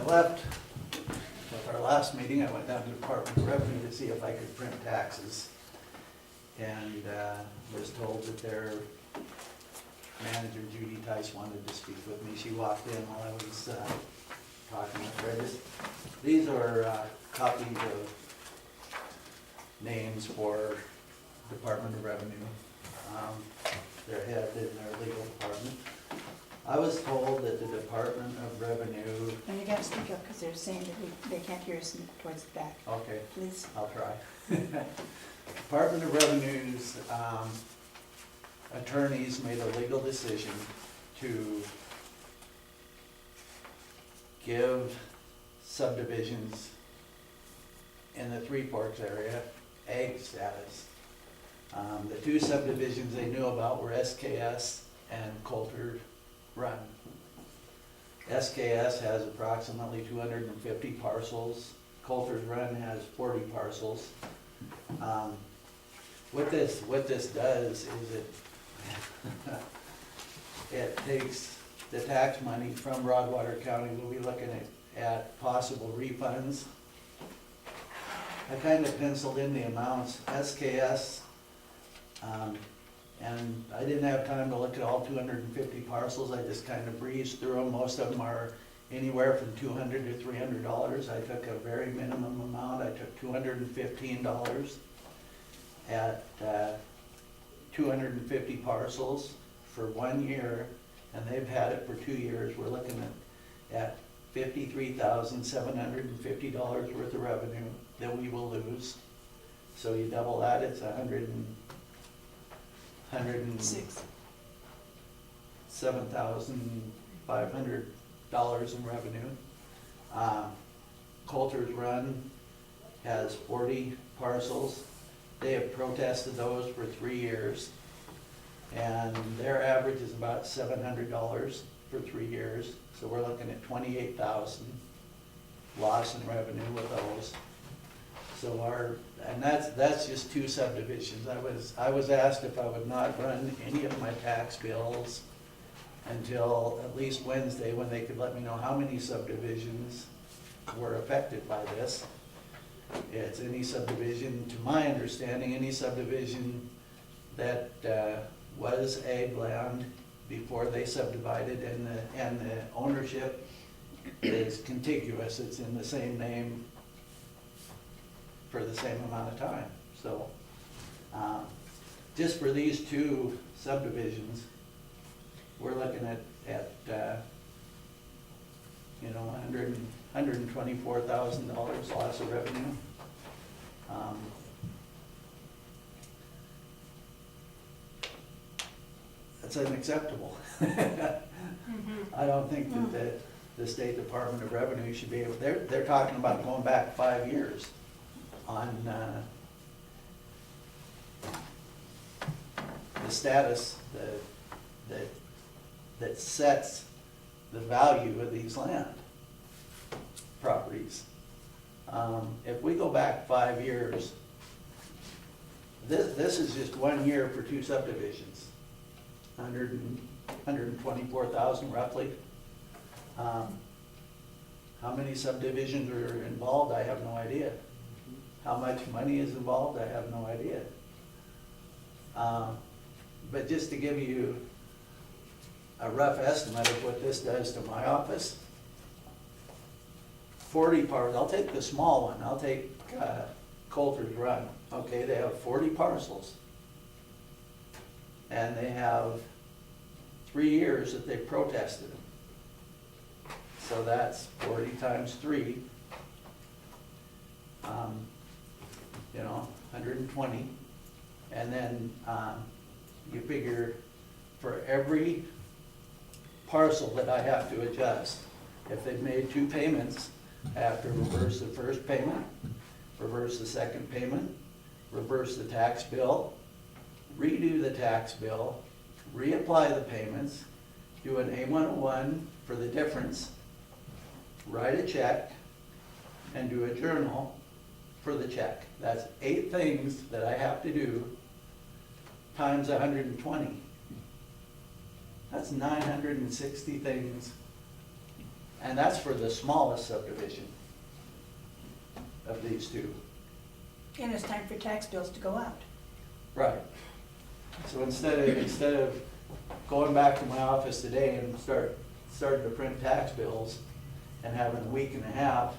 left, with our last meeting, I went down to the Department of Revenue to see if I could print taxes. And was told that their manager, Judy Tice, wanted to speak with me. She walked in while I was talking with her. These are copies of names for Department of Revenue, their head in their legal department. I was told that the Department of Revenue, And you gotta speak up because they're saying that they can't hear us towards the back. okay, Please. I'll try. Department of Revenue's attorneys made a legal decision to give subdivisions in the Three Forks area ag status. The two subdivisions they knew about were SKS and Coulter Run. SKS has approximately 250 parcels. Coulter's Run has 40 parcels. What this does is it takes the tax money from Broadwater County. We'll be looking at possible refunds. I kind of penciled in the amounts. SKS, and I didn't have time to look at all 250 parcels. I just kind of breezed through them. Most of them are anywhere from $200 to $300. I took a very minimum amount. I took $215 at 250 parcels for 1 year, and they've had it for 2 years. We're looking at $53,750 worth of revenue that we will lose. So you double that, it's $107,500 in revenue. Coulter's Run has 40 parcels. They have protested those for 3 years, and their average is about $700 for 3 years. So we're looking at $28,000 loss in revenue with those. So and that's just two subdivisions. I was asked if I would not run any of my tax bills until at least Wednesday, when they could let me know how many subdivisions were affected by this. It's any subdivision, to my understanding, any subdivision that was ag land before they subdivided, and the ownership is contiguous. It's in the same name for the same amount of time. So just for these two subdivisions, we're looking at $124,000 loss of revenue. That's unacceptable. I don't think that the State Department of Revenue should be able, they're talking about going back 5 years on the status that sets the value of these land properties. If we go back 5 years, this is just 1 year for two subdivisions, 124,000 roughly. How many subdivisions are involved? I have no idea. How much money is involved? I have no idea. But just to give you a rough estimate of what this does to my office, 40 parcels, I'll take the small one, I'll take Coulter's Run. Okay, they have 40 parcels. And they have 3 years that they protested them. So that's 40 times 3, 120. And then you figure for every parcel that I have to adjust, if they've made 2 payments, I have to reverse the first payment, reverse the second payment, reverse the tax bill, redo the tax bill, reapply the payments, do an A101 for the difference, write a check, and do a journal for the check. That's 8 things that I have to do times 120. That's 960 things And that's for the smallest subdivision of these two. And it's time for tax bills to go out. Right. So instead of going back to my office today and starting to print tax bills and having a week and a half,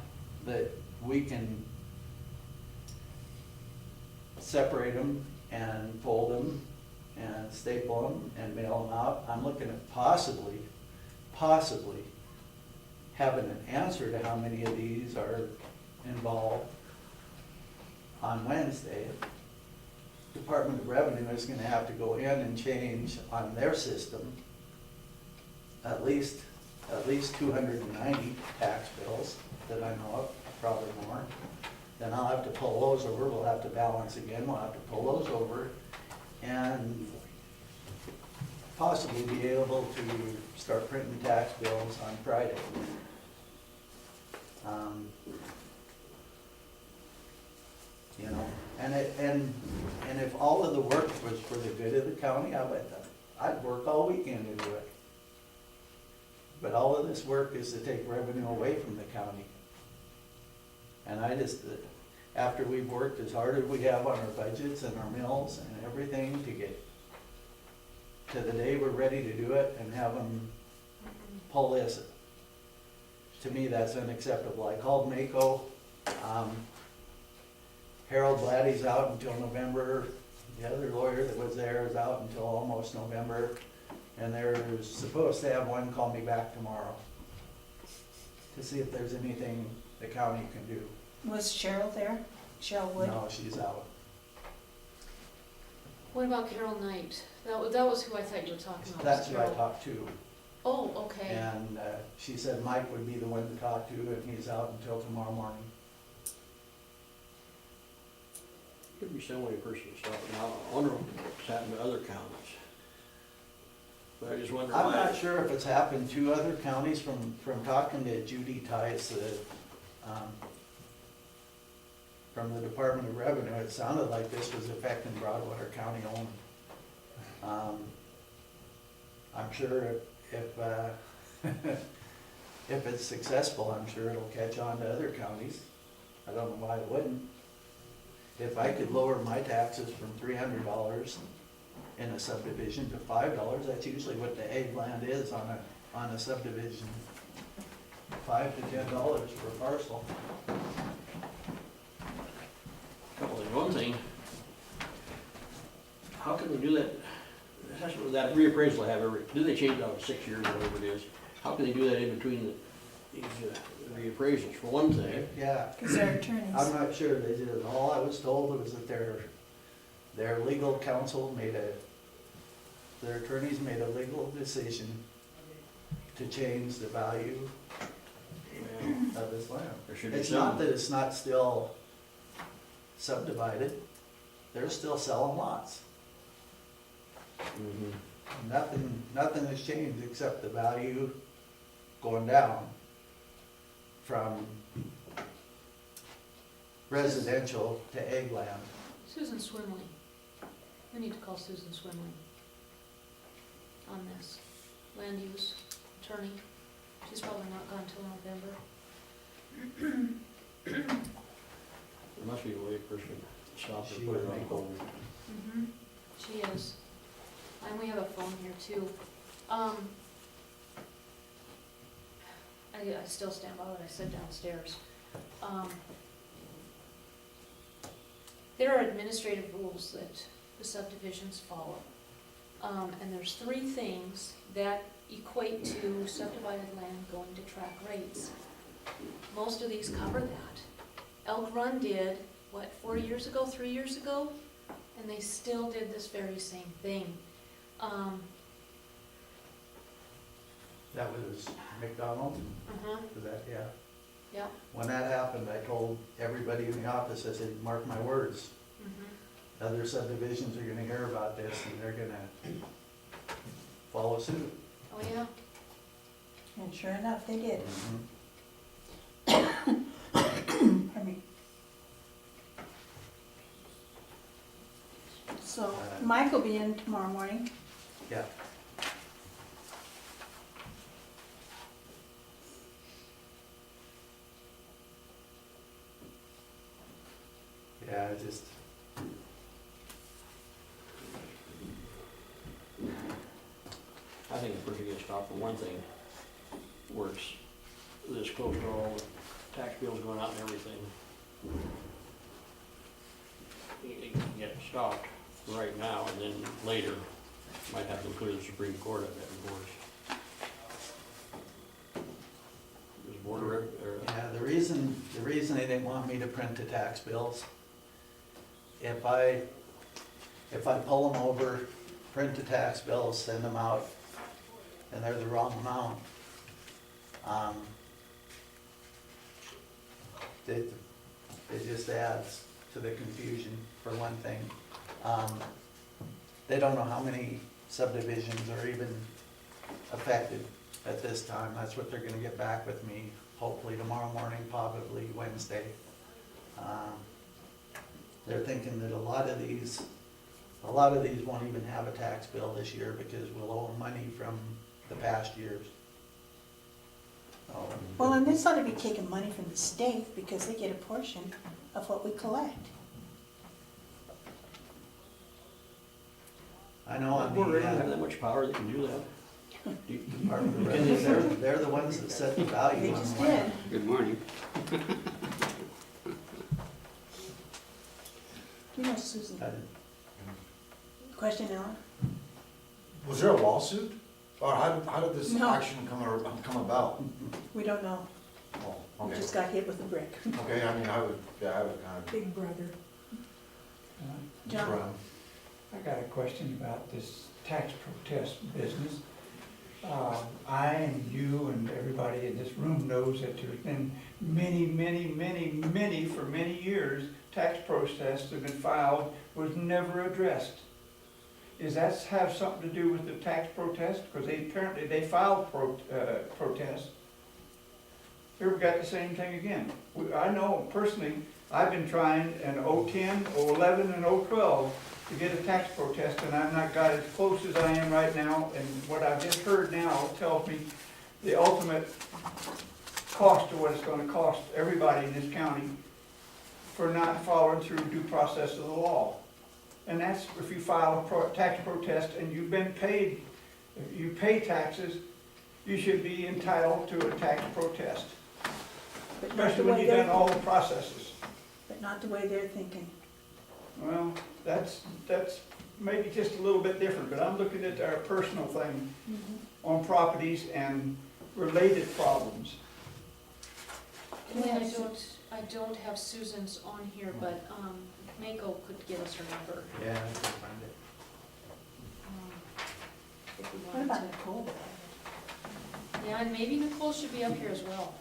that we can separate them and fold them and staple them and mail them out. I'm looking at possibly having an answer to how many of these are involved on Wednesday. Department of Revenue is gonna have to go in and change on their system at least 290 tax bills that I know of, probably more. Then I'll have to pull those over, we'll have to balance again, we'll have to pull those over, and possibly be able to start printing tax bills on Friday. You know, and if all of the work was for the good of the county, I'd work all weekend to do it. But all of this work is to take revenue away from the county. And I just, after we've worked as hard as we have on our budgets and our mills and everything to get to the day we're ready to do it and have them pull this, to me, that's unacceptable. I called Mako. Harold Bladdy's out until November. The other lawyer that was there is out until almost November. And they're supposed to have one call me back tomorrow to see if there's anything the county can do. Was Cheryl there? Cheryl Wood? No, she's out. What about Carol Knight? That was who I thought you were talking about. That's was who I Carol. talked to. Oh, okay. And she said Mike would be the one to talk to, and he's out until tomorrow morning. Could be some way a person to stop it. Now, I wonder what's happened to other counties. But I just wonder why. I'm not sure if it's happened to other counties from talking to Judy Tice, from the Department of Revenue. It sounded like this was affecting Broadwater County only. I'm sure if if it's successful, I'm sure it'll catch on to other counties. I don't know why it wouldn't. If I could lower my taxes from $300 in a subdivision to $5, that's usually what the ag land is on a subdivision. $5 to $10 for a parcel. Couple things. One thing, how can we do that? That's what that reappraisal I have do they change it out in 6 years or whatever it is? How can they do that in between these reappraisals, for one thing? Yeah. Because they're attorneys. I'm not sure they did it. All I was told was that their legal counsel their attorneys made a legal decision to change the value of this land. There should be It's some- not that it's not still subdivided, they're still selling lots. Mhm. Nothing has changed except the value going down from residential to ag land. Susan Swimley. We need to call Susan Swimley on this. Land use attorney. She's probably not gone till November. There must be a way a person can stop She it, put it would on make hold. She is. And we have a phone here too. I still stand by what I said downstairs. There are administrative rules that the subdivisions follow. And there's 3 things that equate to subdivided land going to track rates. Most of these cover that. Elk Run did, what, 4 years ago, 3 years ago? And they still did this very same thing. That was McDonald, Uh-huh, was that, yeah. yep, When that happened, I told everybody in the office, I said, mark my words, other subdivisions are gonna hear about this and they're gonna follow suit. oh yeah. And sure enough, they did. Mhm. Pardon me. So Mike will be in tomorrow morning. Yeah. just, I think it's pretty good stop for one thing, where it's this close to all the tax bills going out and everything. You can get it stopped right now, and then later, might have to clear the Supreme Court of that, of course. Does Board of yeah, the reason they didn't want me to print the tax bills, if I pull them over, print the tax bills, send them out, and they're the wrong amount, it just adds to the confusion, for one thing. They don't know how many subdivisions are even affected at this time. That's what they're gonna get back with me, hopefully tomorrow morning, probably Wednesday. They're thinking that a lot of these won't even have a tax bill this year because we'll owe them money from the past years. So, Well, and this ought to be taking money from the state because they get a portion of what we collect. I know on Board of Ed the, doesn't have that much power, they can do that. Department of Revenue, they're the ones that set the value They on just the land. did. Good morning. You know, Susan, I- question, Ellen? Was there a lawsuit? Or how did this No. action come about? We don't know. Oh, We okay. just got hit with a brick. Okay, I mean, I would kind of. Big brother. Uh, John? Brown. I got a question about this tax protest business. I and you and everybody in this room knows that there's been many, for many years, tax protests have been filed, was never addressed. Does that have something to do with the tax protest? Because they filed protests. Here we got the same thing again. I know personally, I've been trying in 010, 011, and 012 to get a tax protest, and I've not got as close as I am right now, and what I've just heard now tells me the ultimate cost of what it's gonna cost everybody in this county for not following through due process of the law. And that's if you file a tax protest and you've been paid, if you pay taxes, you should be entitled to a tax protest, But not the especially when way you've done they're, all the processes. but not the way they're thinking. Well, that's maybe just a little bit different, but I'm looking at our personal thing on properties and related problems. Elaine, I don't have Susan's on here, but, Mako could give us her number, Yeah, I can find it. if we What wanted about to. Nicole? Yeah, and maybe Nicole should be up here as well,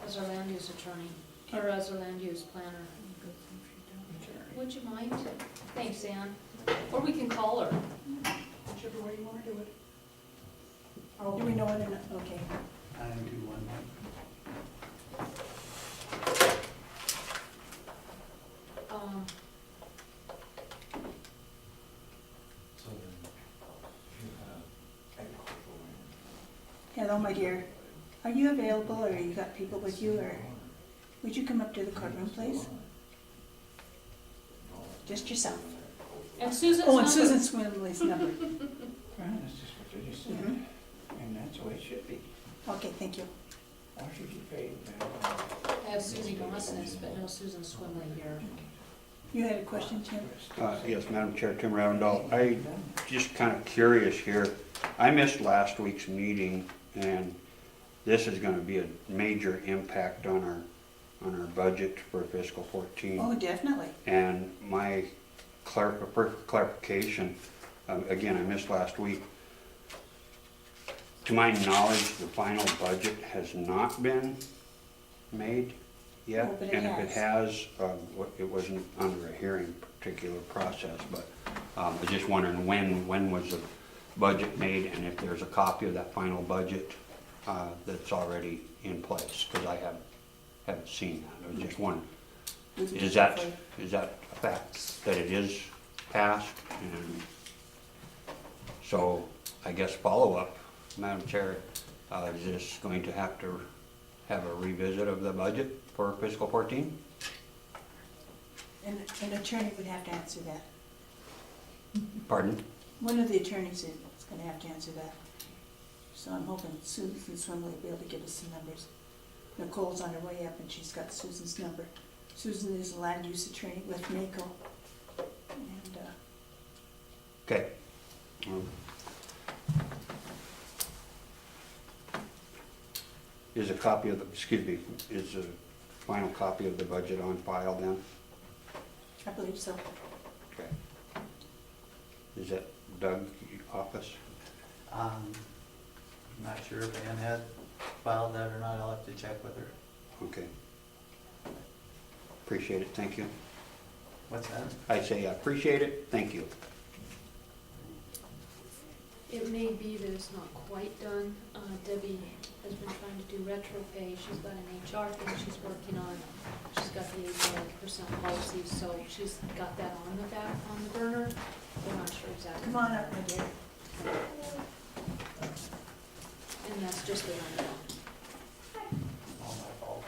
as our land use attorney, or as our land use planner. Would you mind? Thanks, Ann. Or we can call her. Whichever way you wanna do it. Do we know what, okay. 9211. So then, if you have agricultural land. Hello, my dear. Are you available, or you got people with you, or would you come up to the courtroom, please? Just yourself. And Susan's Oh, and number. Susan Swindley's number. Well, that's just what they just said, Mhm. and that's the way it should be. Okay, thank you. Why should you pay I have Susie Gosnes, but no Susan Swimley here. You had a question, Tim? Yes, Madam Chair, Tim Ravendall. I just kind of curious here. I missed last week's meeting, and this is gonna be a major impact on our budget for fiscal 14. Oh, definitely. And my clarification, again, I missed last week. To my knowledge, the final budget has not been made yet. Oh, but it And if it has, has. it wasn't under a hearing particular process, but I was just wondering when was the budget made, and if there's a copy of that final budget that's already in place, because I haven't seen that. I was just wondering, We can is do that for you. a fact that it is passed? And so, I guess follow-up, Madam Chair, is this going to have a revisit of the budget for fiscal 14? And an attorney would have to answer that. Pardon? One of the attorneys is gonna have to answer that. So I'm hoping Susan Swimley will be able to give us some numbers. Nicole's on her way up and she's got Susan's number. Susan is a land use attorney with NACO. And, Okay. Is a copy of the, excuse me, is a final copy of the budget on file then? I believe so. Okay. Is that Doug's office? I'm not sure if Ann had filed that or not, I'll have to check with her. Okay. Appreciate it, thank you. What's that? I say I appreciate it, thank you. It may be that it's not quite done. Debbie has been trying to do retro pay. She's got an HR thing she's working on. She's got the 8% policy, so she's got that on the burner. We're not sure exactly. Come on up, my dear. And that's just the rundown. All my fault.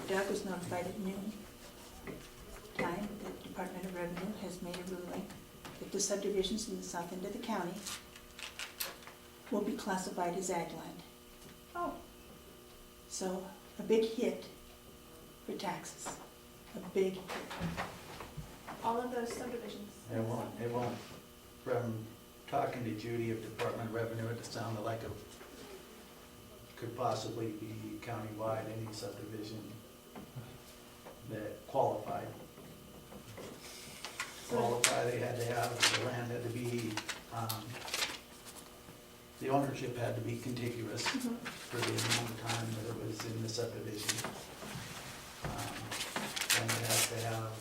Doug was notified at noon time that the Department of Revenue has made a ruling that the subdivisions in the south end of the county will be classified as ag land. Oh, So a big hit for taxes, a big hit. all of those subdivisions. It won't, from talking to Judy of Department of Revenue, it sounded like it could possibly be countywide, any subdivision that qualified. They had to have, the land had to be, the ownership had to be contiguous Mhm. for the amount of time that it was in the subdivision. And it has to have,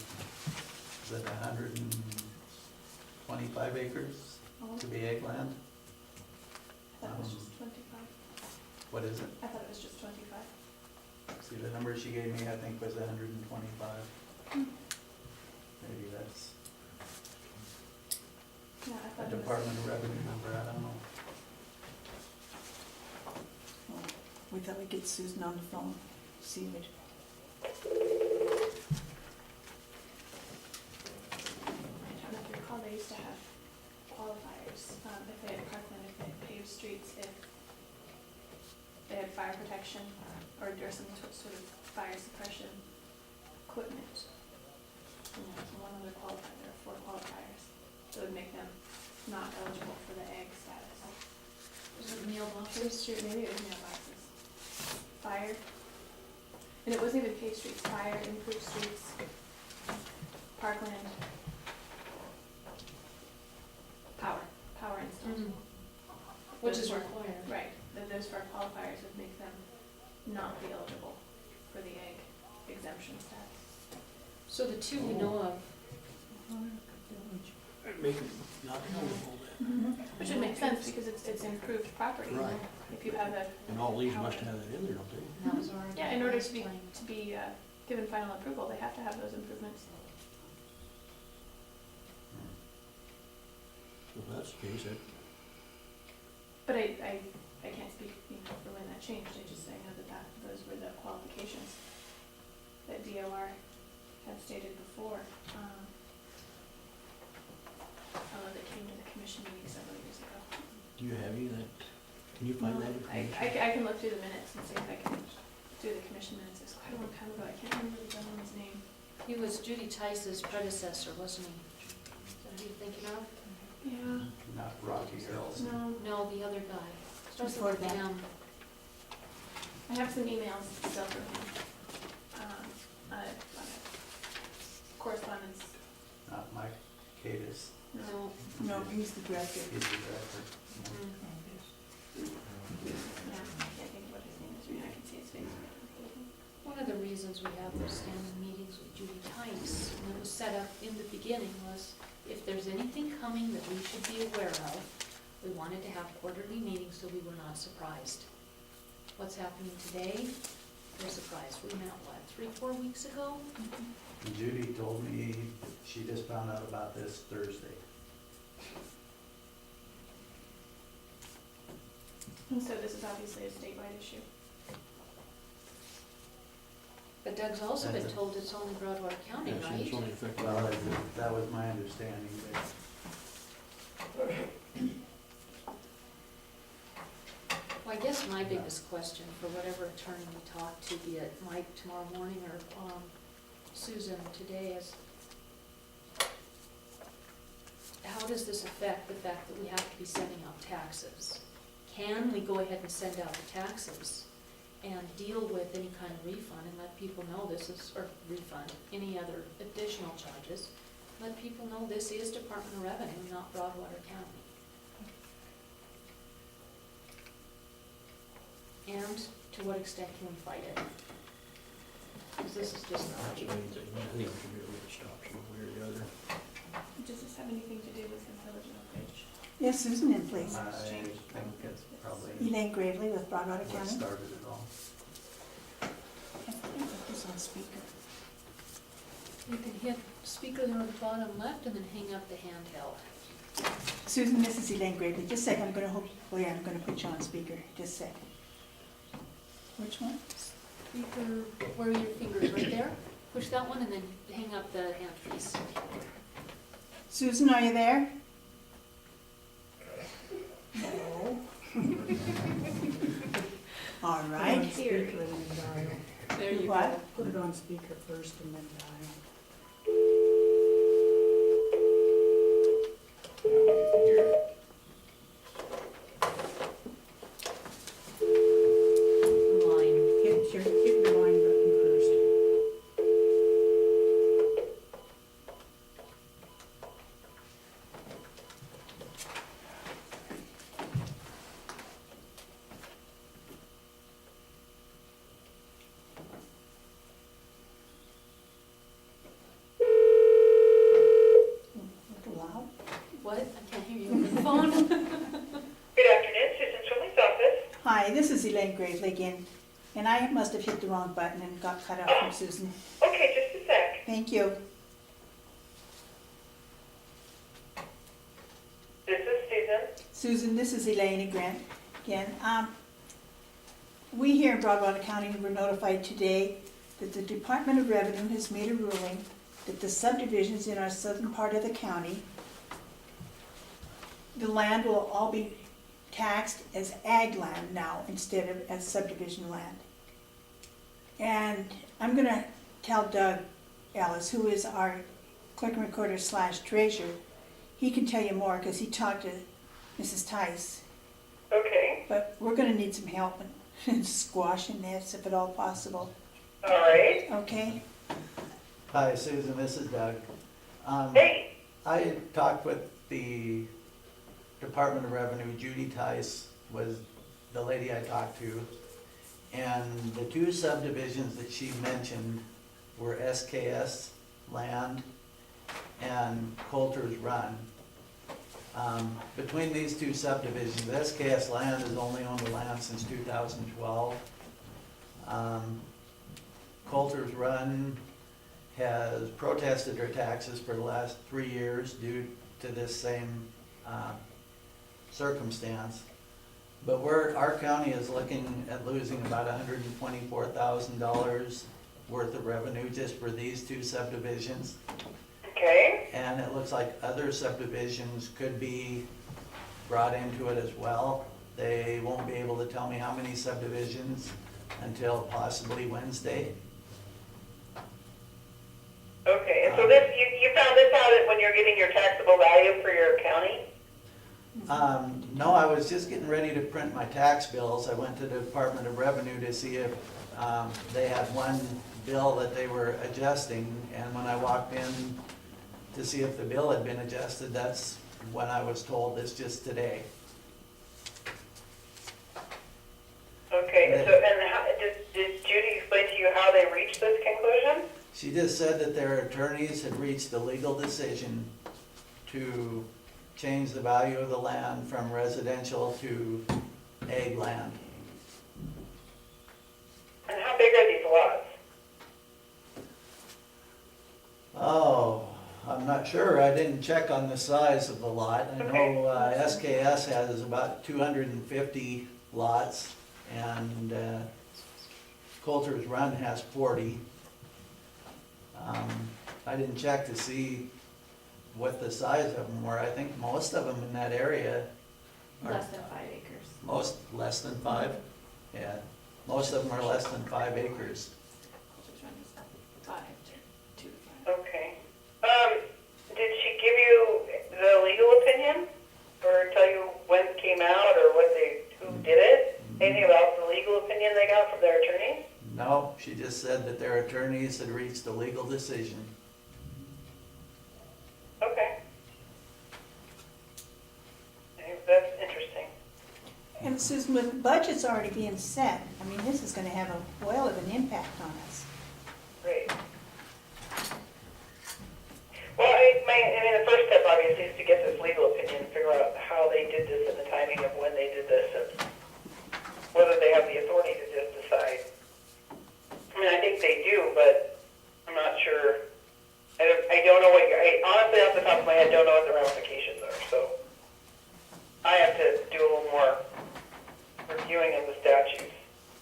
is it 125 acres Oh, to be ag land? I thought it was just 25. What is it? I thought it was just 25. See, the number she gave me, I think, was 125. Maybe that's Yeah, I a thought it was. Department of Revenue number, I don't know. Well, we thought we'd get Susan on the phone, see what. I don't know if you recall, they used to have qualifiers, if they had parkland, if they had paved streets, if they had fire protection, or some sort of fire suppression equipment. And there was one other qualifier, there are 4 qualifiers, that would make them not eligible for the ag status. Was it mailboxes? Paved street, maybe it was mailboxes. Fire, and it wasn't even paved streets, fire, improved streets, parkland, power installs. Mhm. Which Those is were- required. Right, those 4 qualifiers would make them not be eligible for the ag exemption status. So the two we know of, Make them not eligible then. Which would make sense, because it's improved property. Right. If you have a, And all these must have that in there, don't they? that was our. yeah, in order last to be, claim. given final approval, they have to have those improvements. If that's the case, But I can't speak, for when that changed, I just, I know that those were the qualifications that DOR had stated before. Although they came to the commission meeting several years ago. do you have any of that? Can you find that information? I can look through the minutes and see if I can do the commission minutes, it's quite a long time ago, I can't remember the gentleman's name. He was Judy Tice's predecessor, wasn't he? Is that who you're thinking of? Yeah, Not Rocky Hills. no, No, the other guy. Starts Before with that. M. I have some emails still from him, on a correspondence. Not Mike Cadis, No. No, he's the director. he's the director. Mm. Yeah, I can't think of what his name is, I can see his face. One of the reasons we have those standing meetings with Judy Tice, and it was set up in the beginning, was if there's anything coming that we should be aware of, we wanted to have quarterly meetings so we were not surprised. What's happening today, we're surprised. We met, what, 3-4 weeks ago? And Judy told me she just found out about this Thursday. And so this is obviously a statewide issue. Doug's also been That's it. told it's only Broadwater County, Yeah, so right? it's only affected. Well, that was my understanding, but Well, I guess my biggest question for whatever attorney we talk to, be it Mike tomorrow morning or Susan today, is how does this affect the fact that we have to be sending out taxes? Can we go ahead and send out the taxes and deal with any kind of refund and let people know this is, or refund, any other additional charges? Let people know this is Department of Revenue, not Broadwater County. And to what extent can we fight it? Because this is just not. That's the main thing. I think we should be able to stop some way or the other. Does this have anything to do with the Village of Oak Ridge? Yes, Susan in, please. I think it's probably Elaine Gravely with Broadwater what County. started it all. I think I put this on speaker. You can hit speaker there on the bottom left and then hang up the handheld. Susan, this is Elaine Gravely. Just a second, I'm gonna put you on speaker. Just a second. Which one? Speaker, where are your fingers, right there? Push that one and then hang up the handpiece. Susan, are you there? No. All right. Here. There you What? go. Put it on speaker first and then dial. Line. Hit the line button first. Little loud. What? I can't hear you over the phone. Good afternoon, Susan Swinley's office. Hi, this is Elaine Gravely again, and I must have hit the wrong button and got cut off from Susan. Okay, just a sec. Thank you. This is Susan. Susan, this is Elaine again. We here in Broadwater County were notified today that the Department of Revenue has made a ruling that the subdivisions in our southern part of the county, the land will all be taxed as ag land now instead of as subdivision land. And I'm gonna tell Doug Ellis, who is our clerk and recorder / treasurer, he can tell you more because he talked to Mrs. Tice. Okay, But we're gonna need some help in squashing this if at all possible, all right. okay? Hi, Susan, this is Doug. Hey, I talked with the Department of Revenue, Judy Tice was the lady I talked to. And the two subdivisions that she mentioned were SKS land and Coulter's Run. Between these two subdivisions, the SKS land has only owned the land since 2012. Coulter's Run has protested their taxes for the last 3 years due to this same circumstance. But our county is looking at losing about $124,000 worth of revenue just for these two subdivisions. okay, And it looks like other subdivisions could be brought into it as well. They won't be able to tell me how many subdivisions until possibly Wednesday. okay. And so this, you found this out when you're getting your taxable value for your county? No, I was just getting ready to print my tax bills. I went to the Department of Revenue to see if they had one bill that they were adjusting. And when I walked in to see if the bill had been adjusted, that's when I was told this just today. Okay, and so, and how, did Judy explain to you how they reached this conclusion? She just said that their attorneys had reached a legal decision to change the value of the land from residential to ag land. And how big are these lots? Oh, I'm not sure. I didn't check on the size of the lot. I know SKS has about 250 lots and Coulter's Run has 40. I didn't check to see what the size of them were. I think most of them in that area are Less than 5 acres. most, less than 5? Yeah, most of them are less than 5 acres. Which one is 5 to 2 to 5? Okay. Did she give you the legal opinion? Or tell you when it came out or who did it? Anything about the legal opinion they got from their attorney? No, she just said that their attorneys had reached a legal decision. Okay. That's interesting. And Susan, with the budget's already being set, I mean, this is gonna have a well of an impact on us. Great. Well, I mean, the first step obviously is to get this legal opinion, figure out how they did this and the timing of when they did this, and whether they have the authority to just decide. I mean, I think they do, but I'm not sure. I don't know honestly, off the top of my head, don't know what the ramifications are, so I have to do a little more reviewing of the statutes.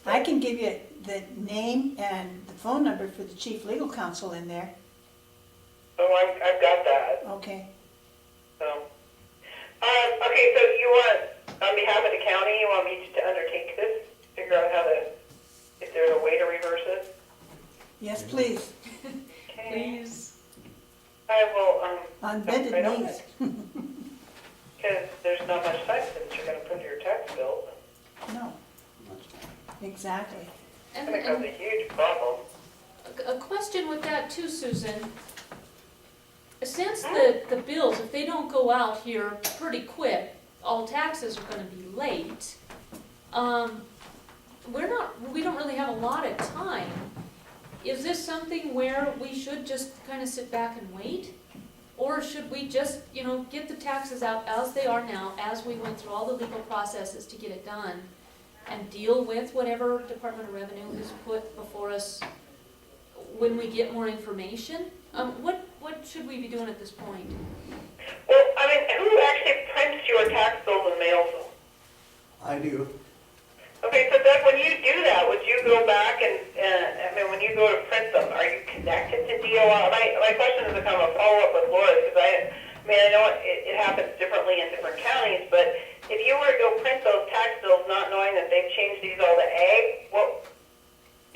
I can give you the name and the phone number for the chief legal counsel in there. So I've got that. Okay. So, okay, so you want, on behalf of the county, you want me to undertake this? Figure out if there's a way to reverse it? Yes, please. Okay. Please. I will, On bended I don't- knees. because there's not much time since you're gonna put your tax bill. No, exactly. I And, think that's a huge problem. a question with that too, Susan. Since the bills, if they don't go out here pretty quick, all taxes are gonna be late. We don't really have a lot of time. Is this something where we should just kind of sit back and wait? Or should we just, get the taxes out as they are now, as we went through all the legal processes to get it done, and deal with whatever Department of Revenue has put before us when we get more information? What should we be doing at this point? Well, I mean, who actually prints your tax bills and mails them? I do. Okay, so Doug, when you do that, would you go back and, when you go to print them, are you connected to DOR? My question is a kind of a follow-up with Laura's, because I know it happens differently in different counties, but if you were to go print those tax bills not knowing that they've changed these all to ag,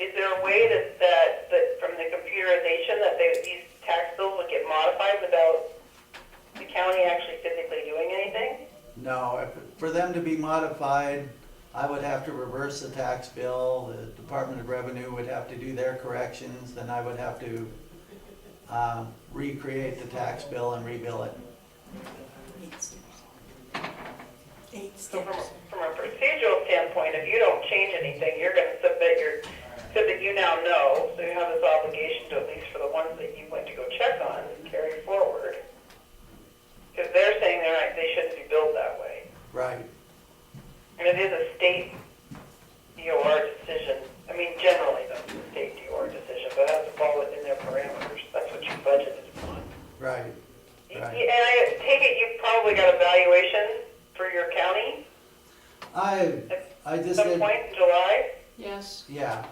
is there a way that from the computerization that these tax bills would get modified without the county actually physically doing anything? No, for them to be modified, I would have to reverse the tax bill, the Department of Revenue would have to do their corrections, then I would have to recreate the tax bill and rebill it. 8 steps. 8 So steps. from a procedural standpoint, if you don't change anything, you're going to submit so that you now know, so you have this obligation to, at least for the ones that you went to go check on, carry forward. Because they're saying they shouldn't be billed that way. Right. And it is a state DOR decision. I mean, generally, though, it's a state DOR decision, but it has to fall within their parameters. That's what you budgeted upon. Right. And I take it you've probably got a valuation for your county I at just some did, point in July? Yes. yeah.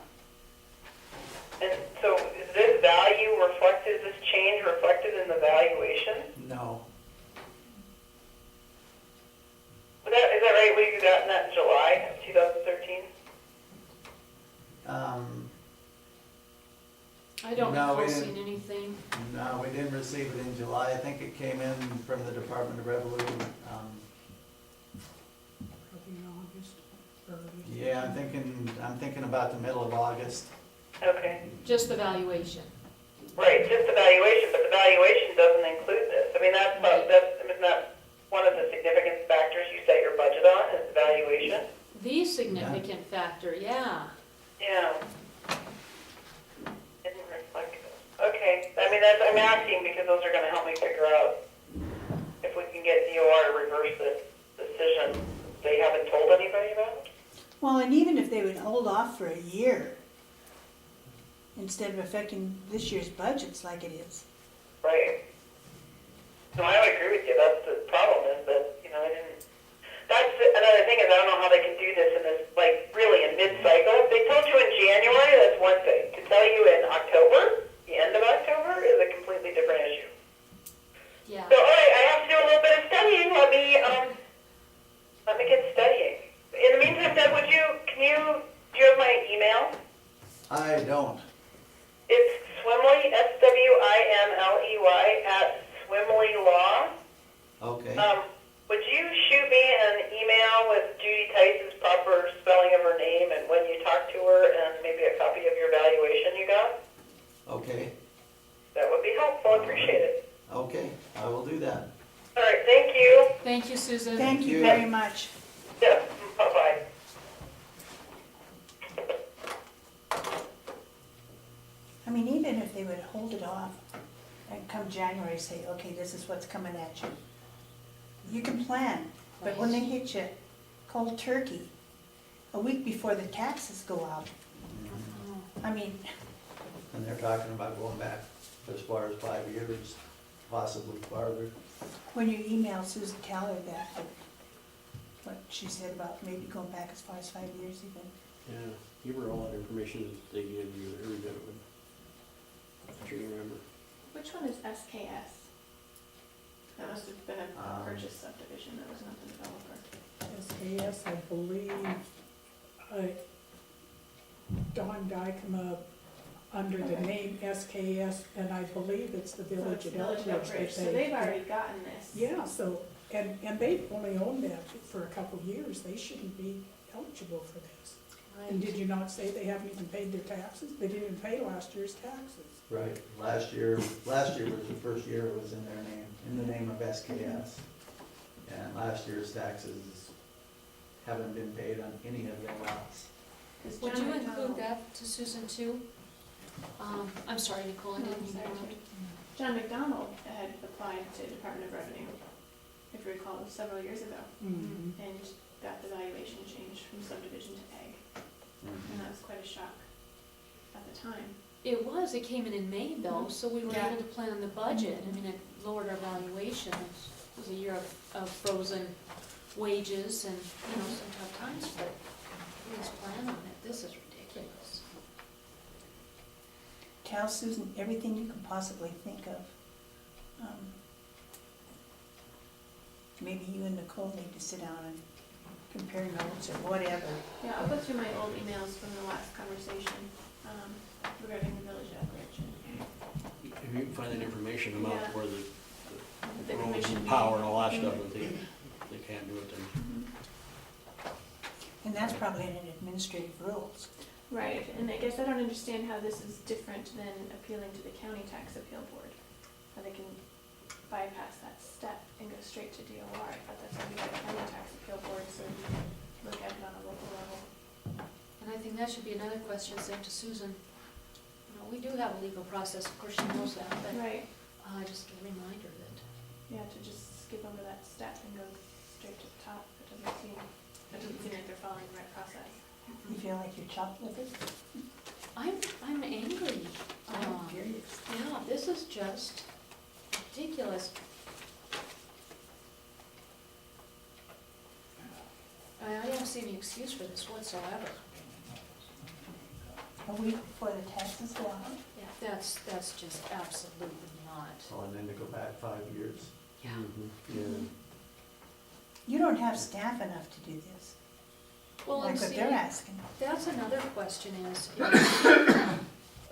And so is this value reflected, is this change reflected in the valuation? No. Is that right? We got that in July of 2013? I don't No, we recall didn't. seeing anything. No, we didn't receive it in July. I think it came in from the Department of Revenue. Probably in August, early. Yeah, I'm thinking about the middle of August. Okay. Just the valuation. Right, just the valuation, but the valuation doesn't include this. I mean, that's one of the significant factors you set your budget on, is the valuation. The significant factor, yeah. Yeah. Didn't reflect this. Okay, I mean, I'm asking because those are gonna help me figure out if we can get DOR to reverse this decision they haven't told anybody about. Well, and even if they would hold off for a year, instead of affecting this year's budgets like it is. Right. No, I would agree with you. That's the problem is that, that's another thing is I don't know how they can do this in this, really in mid-cycle. If they told you in January, that's one thing. To tell you in October, the end of October, would you shoot me an email with Judy Tice's proper spelling of her name and when you talked to her and maybe a copy of your valuation you got? Okay, That would be helpful, I appreciate it. okay, I will do that. All right, thank you. Thank you, Susan. Thank you you. very much. Yeah, bye-bye. I mean, even if they would hold it off and come January, say, okay, this is what's coming at you. You can plan, but when they hit you cold turkey, a week before the taxes go out, I mean, And they're talking about going back as far as 5 years, possibly farther. when you email Susan Keller that, what she said about maybe going back as far as 5 years even. Yeah, give her all that information that they give you, every bit of it. Sure you remember. Which one is SKS? That must have been a purchase subdivision, that was not the developer. SKS, I believe, Don Dye come up under the Okay. name SKS, and I believe it's the So village it's of Village Elbridge. of Elbridge, that so they've already gotten this. Yeah, so, and they've only owned that for a couple of years, they shouldn't be eligible for this. And did you not say they haven't even paid their taxes? They didn't even pay last year's taxes. Right, last year was the first year it was in their name, in the name of SKS. And last year's taxes haven't been paid on any of their lots. 'Cause Would John you McDonald- include that to Susan too? I'm sorry, Nicole, I No, didn't I'm mean to sorry, interrupt. too. John McDonald had applied to Department of Revenue, if you recall, several years ago, Mhm. and got the valuation changed from subdivision to ag, and that was quite a shock at the time. It was, it came in May though, so we were Yeah. able to plan the budget. I mean, it lowered our valuation. It was a year of frozen wages and, some tough times, but let's plan on it. This is ridiculous. Tell Susan everything you can possibly think of. Maybe you and Nicole need to sit down and compare notes or whatever. Yeah, I'll go through my old emails from the last conversation, regarding the Village of Elbridge. If you can find that information about Yeah. where The the roads commission and power and meeting. all that stuff, if they can't do it, then. And that's probably in administrative rules. Right, and I guess I don't understand how this is different than appealing to the county tax appeal board, how they can bypass that step and go straight to DOR. I thought that's why we got county tax appeal board, so we can look at it on a local level. And I think that should be another question sent to Susan. We do have a legal process, of course she knows that, but Right, just a reminder that, yeah, to just skip over that step and go straight to the top, it doesn't seem like they're following the right process. You feel like you're chopped liver? I'm angry. I'm furious. Yeah, this is just ridiculous. I don't see any excuse for this whatsoever. A week before the taxes go out? Yeah, that's just absolutely not. Oh, and then to go back 5 years. Yeah. Yeah. You don't have staff enough to do this, Well, like and what see, they're asking. that's another question is,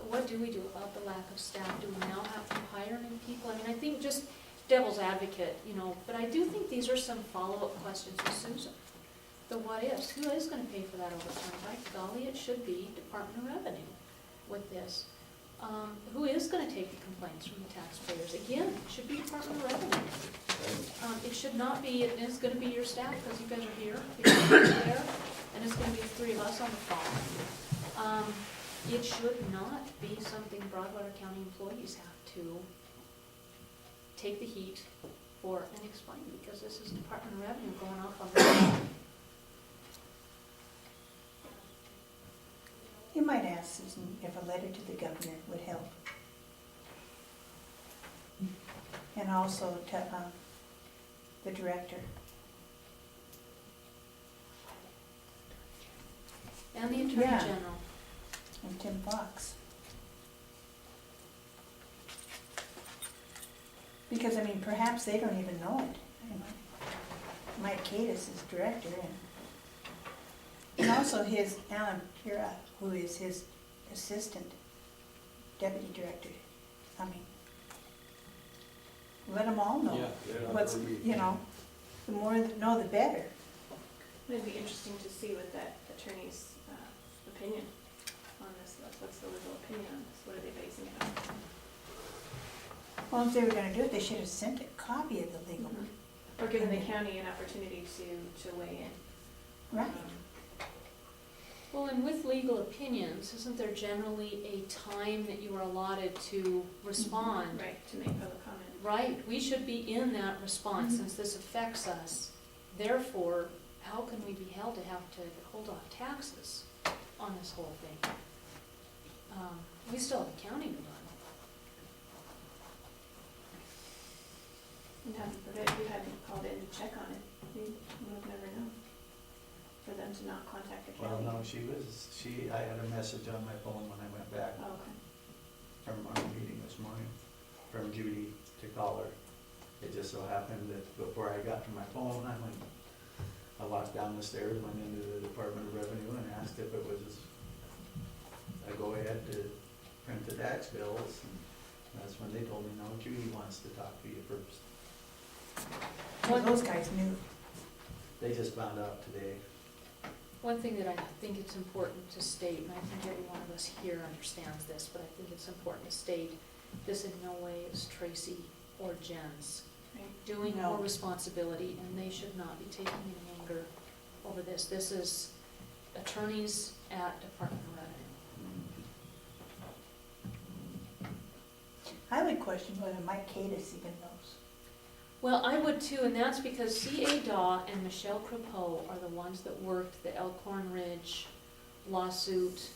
what do we do about the lack of staff? Do we now have to hire new people? I mean, I think just devil's advocate, but I do think these are some follow-up questions for Susan. The what ifs, who is gonna pay for that overtime? By golly, it should be Department of Revenue with this. Who is gonna take the complaints from the taxpayers? Again, it should be Department of Revenue. It should not be, it is gonna be your staff, because you guys are here, you guys are there, and it's gonna be the three of us on the phone. It should not be something Broadwater County employees have to take the heat for and explain, because this is Department of Revenue going off on the. You might ask Susan if a letter to the governor would help. And also to the director. And the Attorney Yeah. General. And Tim Fox. Because, I mean, perhaps they don't even know it. Mike Cadis is director, and also his Alan Pura, who is his assistant deputy director. I mean, let them all know Yeah. what's, The more that know, the better. It'd be interesting to see what that attorney's opinion on this, what's the legal opinion on this, what are they basing it on? Well, if they were gonna do it, they should have sent a copy of the legal. Or given the county an opportunity to weigh in. Right. Well, and with legal opinions, isn't there generally a time that you are allotted to respond? Right, to make public comment. Right, we should be in that response since this affects us. Therefore, how can we be held to have to hold off taxes on this whole thing? We still have accounting to run. And heaven forbid, if you hadn't called in to check on it, you would have never known. For them to not contact the Well, county. no, I had a message on my phone when I went back Oh, okay. from our meeting this morning, from Judy to call her. It just so happened that before I got to my phone, I walked down the stairs, went into the Department of Revenue and asked if it was a go-ahead to print the tax bills. And that's when they told me, no, Judy wants to talk to you first. Well, those guys knew. They just found out today. One thing that I think it's important to state, and I think every one of us here understands this, but I think it's important to state, this in no way is Tracy or Jen's doing No. or responsibility, and they should not be taking any anger over this. This is attorneys at Department of Revenue. I would question whether Mike Cadis even knows. Well, I would too, and that's because C.A. Daw and Michelle Crepeau are the ones that worked the Elkhorn Ridge lawsuit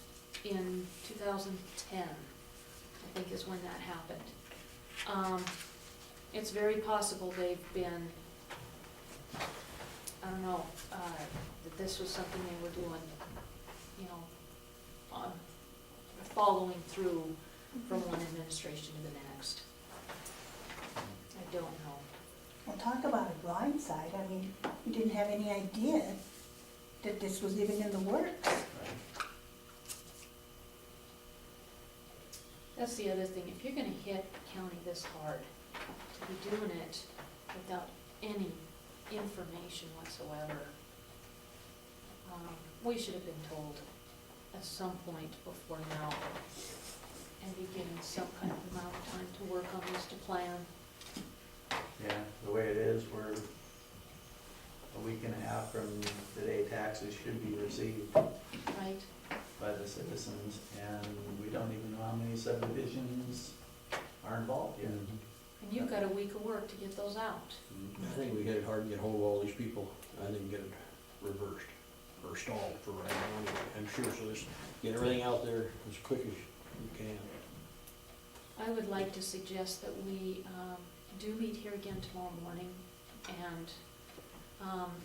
in 2010, I think is when that happened. It's very possible they've been, I don't know, that this was something they were doing, you know, following through from one administration to the next. I don't know. Well, talk about a blindside. I mean, we didn't have any idea that this was even in the works. That's the other thing, if you're gonna hit the county this hard, to be doing it without any information whatsoever, we should have been told at some point before now, and be given some kind of amount of time to work on this, to plan. Yeah, the way it is, we're a week and a half from the day taxes should be received Right? by the citizens, and we don't even know how many subdivisions are involved yet. And you've got a week of work to get those out. I think we get it hard to get hold of all these people. I think get it reversed or stalled for right now. I'm sure, so just get everything out there as quick as you can. I would like to suggest that we do meet here again tomorrow morning and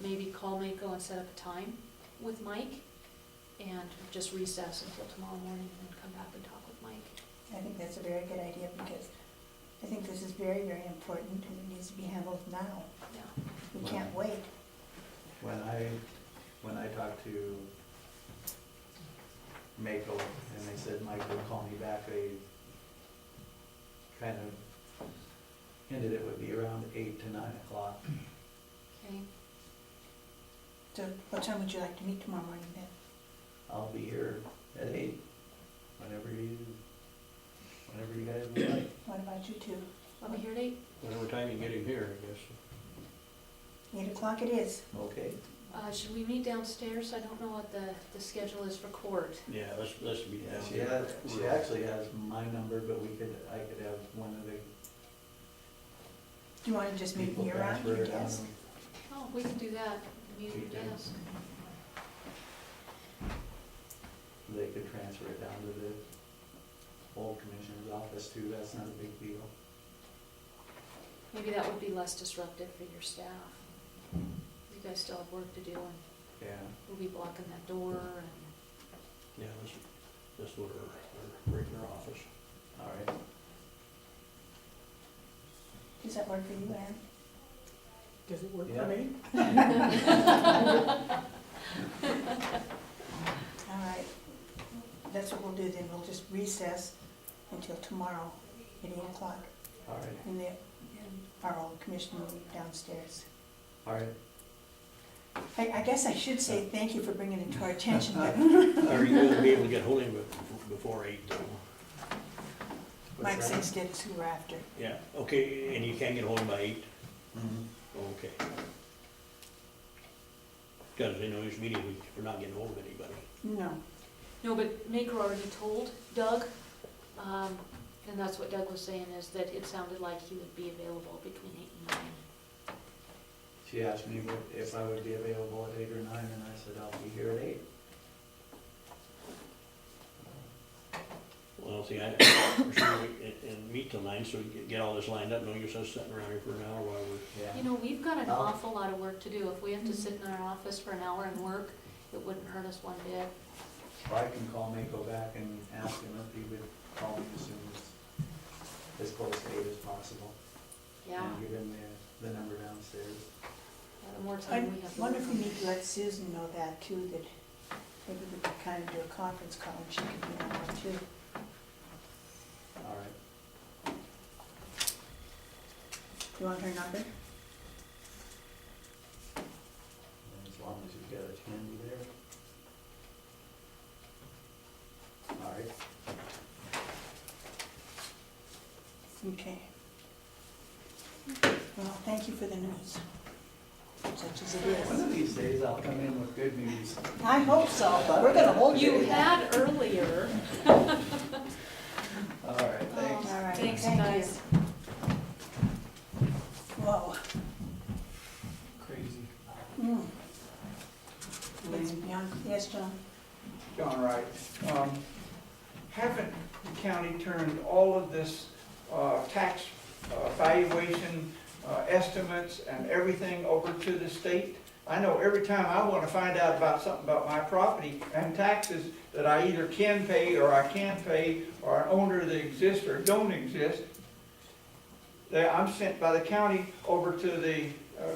maybe call Mako and set up a time with Mike and just recess until tomorrow morning and then come back and talk with Mike. I think that's a very good idea because I think this is very, very important and it needs to be handled now. Yeah. We can't wait. When I talked to Mako and they said Mike would call me back, they kind of hinted it would be around 8 to 9 o'clock. Okay. So what time would you like to meet tomorrow morning then? I'll be here at 8, whenever you guys would like. What about you two? I'll be here at 8. Whatever time you get him here, I guess. 8 o'clock it is. Okay. Should we meet downstairs? I don't know what the schedule is for court. Yeah, let's be Yeah, down she there. has, she actually has my number, but I could have one of the Do you want to just meet people me around transfer your it down. desk? Oh, we can do that. Meet at We your can. desk. They could transfer it down to the old commissioner's office too, that's not a big deal. Maybe that would be less disruptive for your staff. You guys still have work to do and Yeah. we'll be blocking that door and Yeah, this was our regular office. All right. Does that work for you, Ann? Does it work Yeah. for me? All right. That's what we'll do then. We'll just recess until tomorrow at 8 o'clock All right. in our old commissioner room downstairs. All right. I guess I should say thank you for bringing it to our attention, but Are you gonna be able to get hold of him before 8 though? Mike says get to her after. Yeah, okay, and you can't get hold of him by 8? Mhm. Okay. Because, you know, his meeting, we're not getting hold of anybody. No. No, but Maker already told Doug, and that's what Doug was saying, is that it sounded like he would be available between 8 and 9. She asked me if I would be available at 8 or 9, and I said, I'll be here at 8. Well, see, I, for sure, and meet till 9, so we get all this lined up, no use us sitting around here for an hour while we're. Yeah. You know, we've got an Oh. awful lot of work to do. If we have to sit in our office for an hour and work, it wouldn't hurt us one bit. Or I can call Mako back and ask him if he would call me as soon as close to 8 as possible. Yeah, And give him the number downstairs. the more I time we have to wonder work if on we it. need to let Susan know that too, that maybe we could kind of do a conference call and she could be on one too. All right. You want her number? As long as you've got it handy there. All right. Okay. Well, thank you for the news, such as it One is. of these days I'll come in with good news. I hope so, but we're gonna hold you You to that. had earlier. All right, thanks. All right, Thanks, thank you. guys. Whoa. Crazy. It's beyond, yes, John? John Wright. Haven't the county turned all of this tax valuation estimates and everything over to the state? I know every time I want to find out about something about my property and taxes that I either can pay or I can't pay, or an owner that exists or don't exist, I'm sent by the county over to the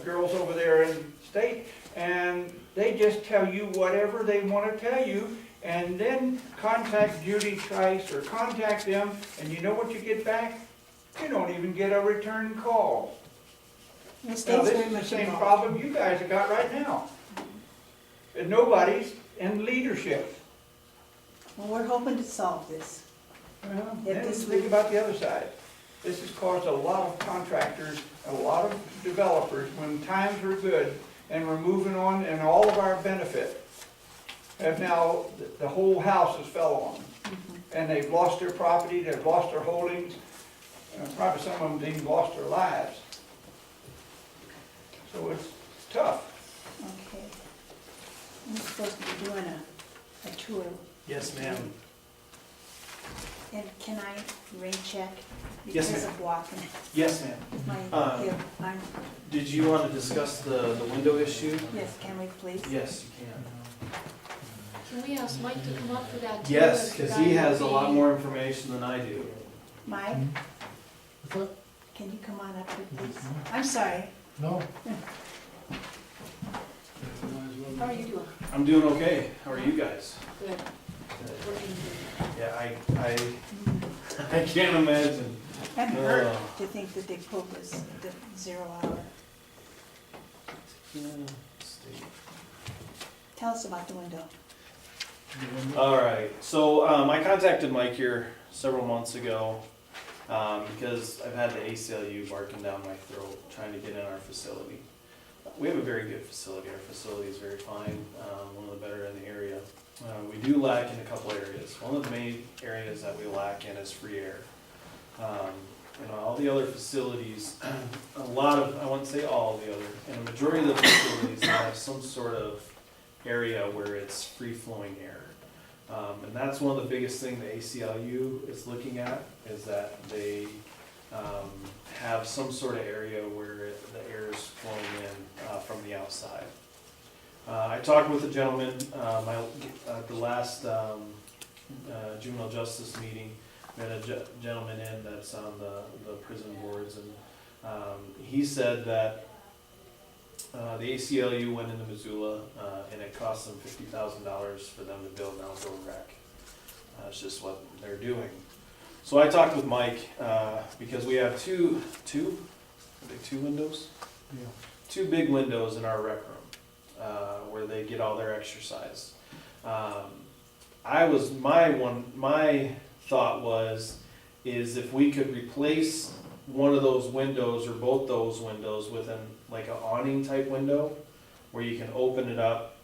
girls over there in the state, and they just tell you whatever they want to tell you, and then contact Judy Trice or contact them, and you know what you get back? You don't even get a return call. The Now, state's this very is the much same involved. problem you guys have got right now. And nobody's in leadership. Well, we're hoping to solve this. Well, If then this think was- about the other side. This has caused a lot of contractors, a lot of developers, when times were good and we're moving on and all of our benefit, have now, the whole house has fell on them. And they've lost their property, they've lost their holdings, probably some of them even lost their lives. So it's tough. Okay. I'm supposed to be doing a tour. Yes, ma'am. And can I rain check? Yes, Because ma'am. of walking Yes, ma'am. my hip. Did you want to discuss the window issue? Yes, can we please? Yes, you can. Can we ask Mike to come up for that too? Yes, as the because guy he that has a lot we- more information than I do. Mike, can you come on up here, please? Mm-hmm. I'm sorry. No. How are you doing? I'm doing okay. How are you guys? Good. Working good. Yeah, I can't imagine. I'm hurt Oh. to think that they pulled this, the 0 hour. Tell us about the window. All right, so I contacted Mike here several months ago because I've had the ACLU barking down my throat trying to get in our facility. We have a very good facility. Our facility is very fine, one of the better in the area. We do lack in a couple areas. One of the main areas that we lack in is free air. All the other facilities, a lot of, I wouldn't say all of the other, and a majority of the facilities have some sort of area where it's free-flowing air. And that's one of the biggest things the ACLU is looking at, is that they have some sort of area where the air is flowing in from the outside. I talked with a gentleman at the last juvenile justice meeting. We had a gentleman in that's on the prison boards, and he said that the ACLU went into Missoula and it cost them $50,000 for them to build an outdoor rec. That's just what they're doing. So I talked with Mike because we have two windows. two big windows in our rec room, where they get all their exercise. My thought is if we could replace one of those windows or both those windows with like an awning type window, where you can open it up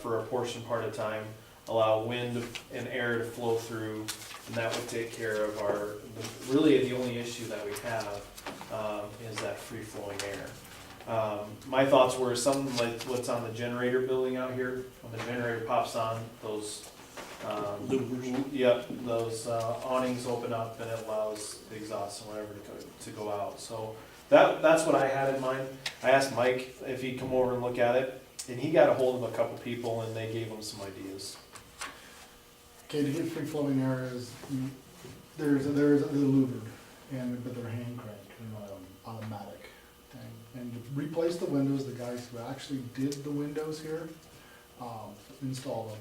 for a portion part of time, allow wind and air to flow through, and that would take care of really the only issue that we have is that free flowing air. My thoughts were something like what's on the generator building out here. When the generator pops on, those those awnings open up and it allows the exhaust and whatever to go out. So that's what I had in mind. I asked Mike if he'd come over and look at it, and he got a hold of a couple people and they gave him some ideas. Okay, to get free flowing air is, there's a louvered, but they're hand cranked, automatic thing. And to replace the windows, the guys who actually did the windows here, installed them,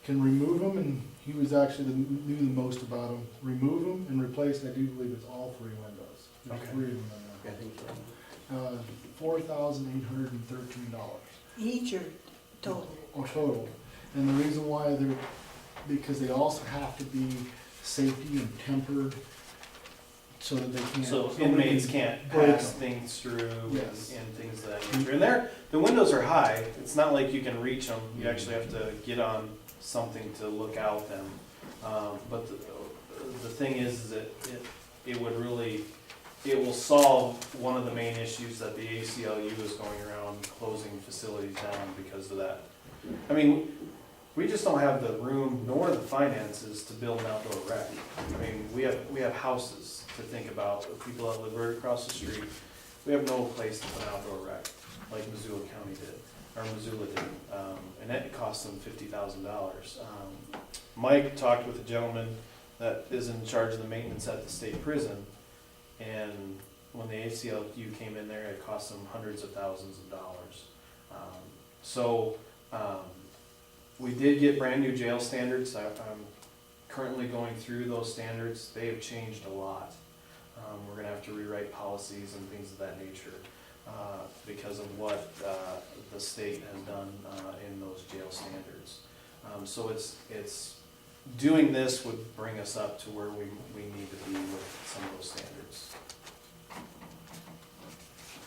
can remove them, and he was actually knew the most about them. Remove them and replace, I do believe it's all three windows. There's Okay. 3 of them in I think so. there. $4,813. Each or total? Or total. And the reason why because they also have to be safety and tempered so that they can't. So nobody inmates can can't break pass them. things through Yes. and things of that nature. And the windows are high. It's not like you can reach them. You actually have to get on something to look out them. But the thing is that it will solve one of the main issues that the ACLU is going around closing facilities down because of that. I mean, we just don't have the room nor the finances to build an outdoor rec. I mean, we have houses to think about, the people that live right across the street. We have no place to put an outdoor rec, like Missoula County did, or Missoula did, and that cost them $50,000. Mike talked with a gentleman that is in charge of the maintenance at the state prison, and when the ACLU came in there, it cost them hundreds of thousands of dollars. We did get brand new jail standards. I'm currently going through those standards. They have changed a lot. We're gonna have to rewrite policies and things of that nature because of what the state has done in those jail standards. So it's doing this would bring us up to where we need to be with some of those standards.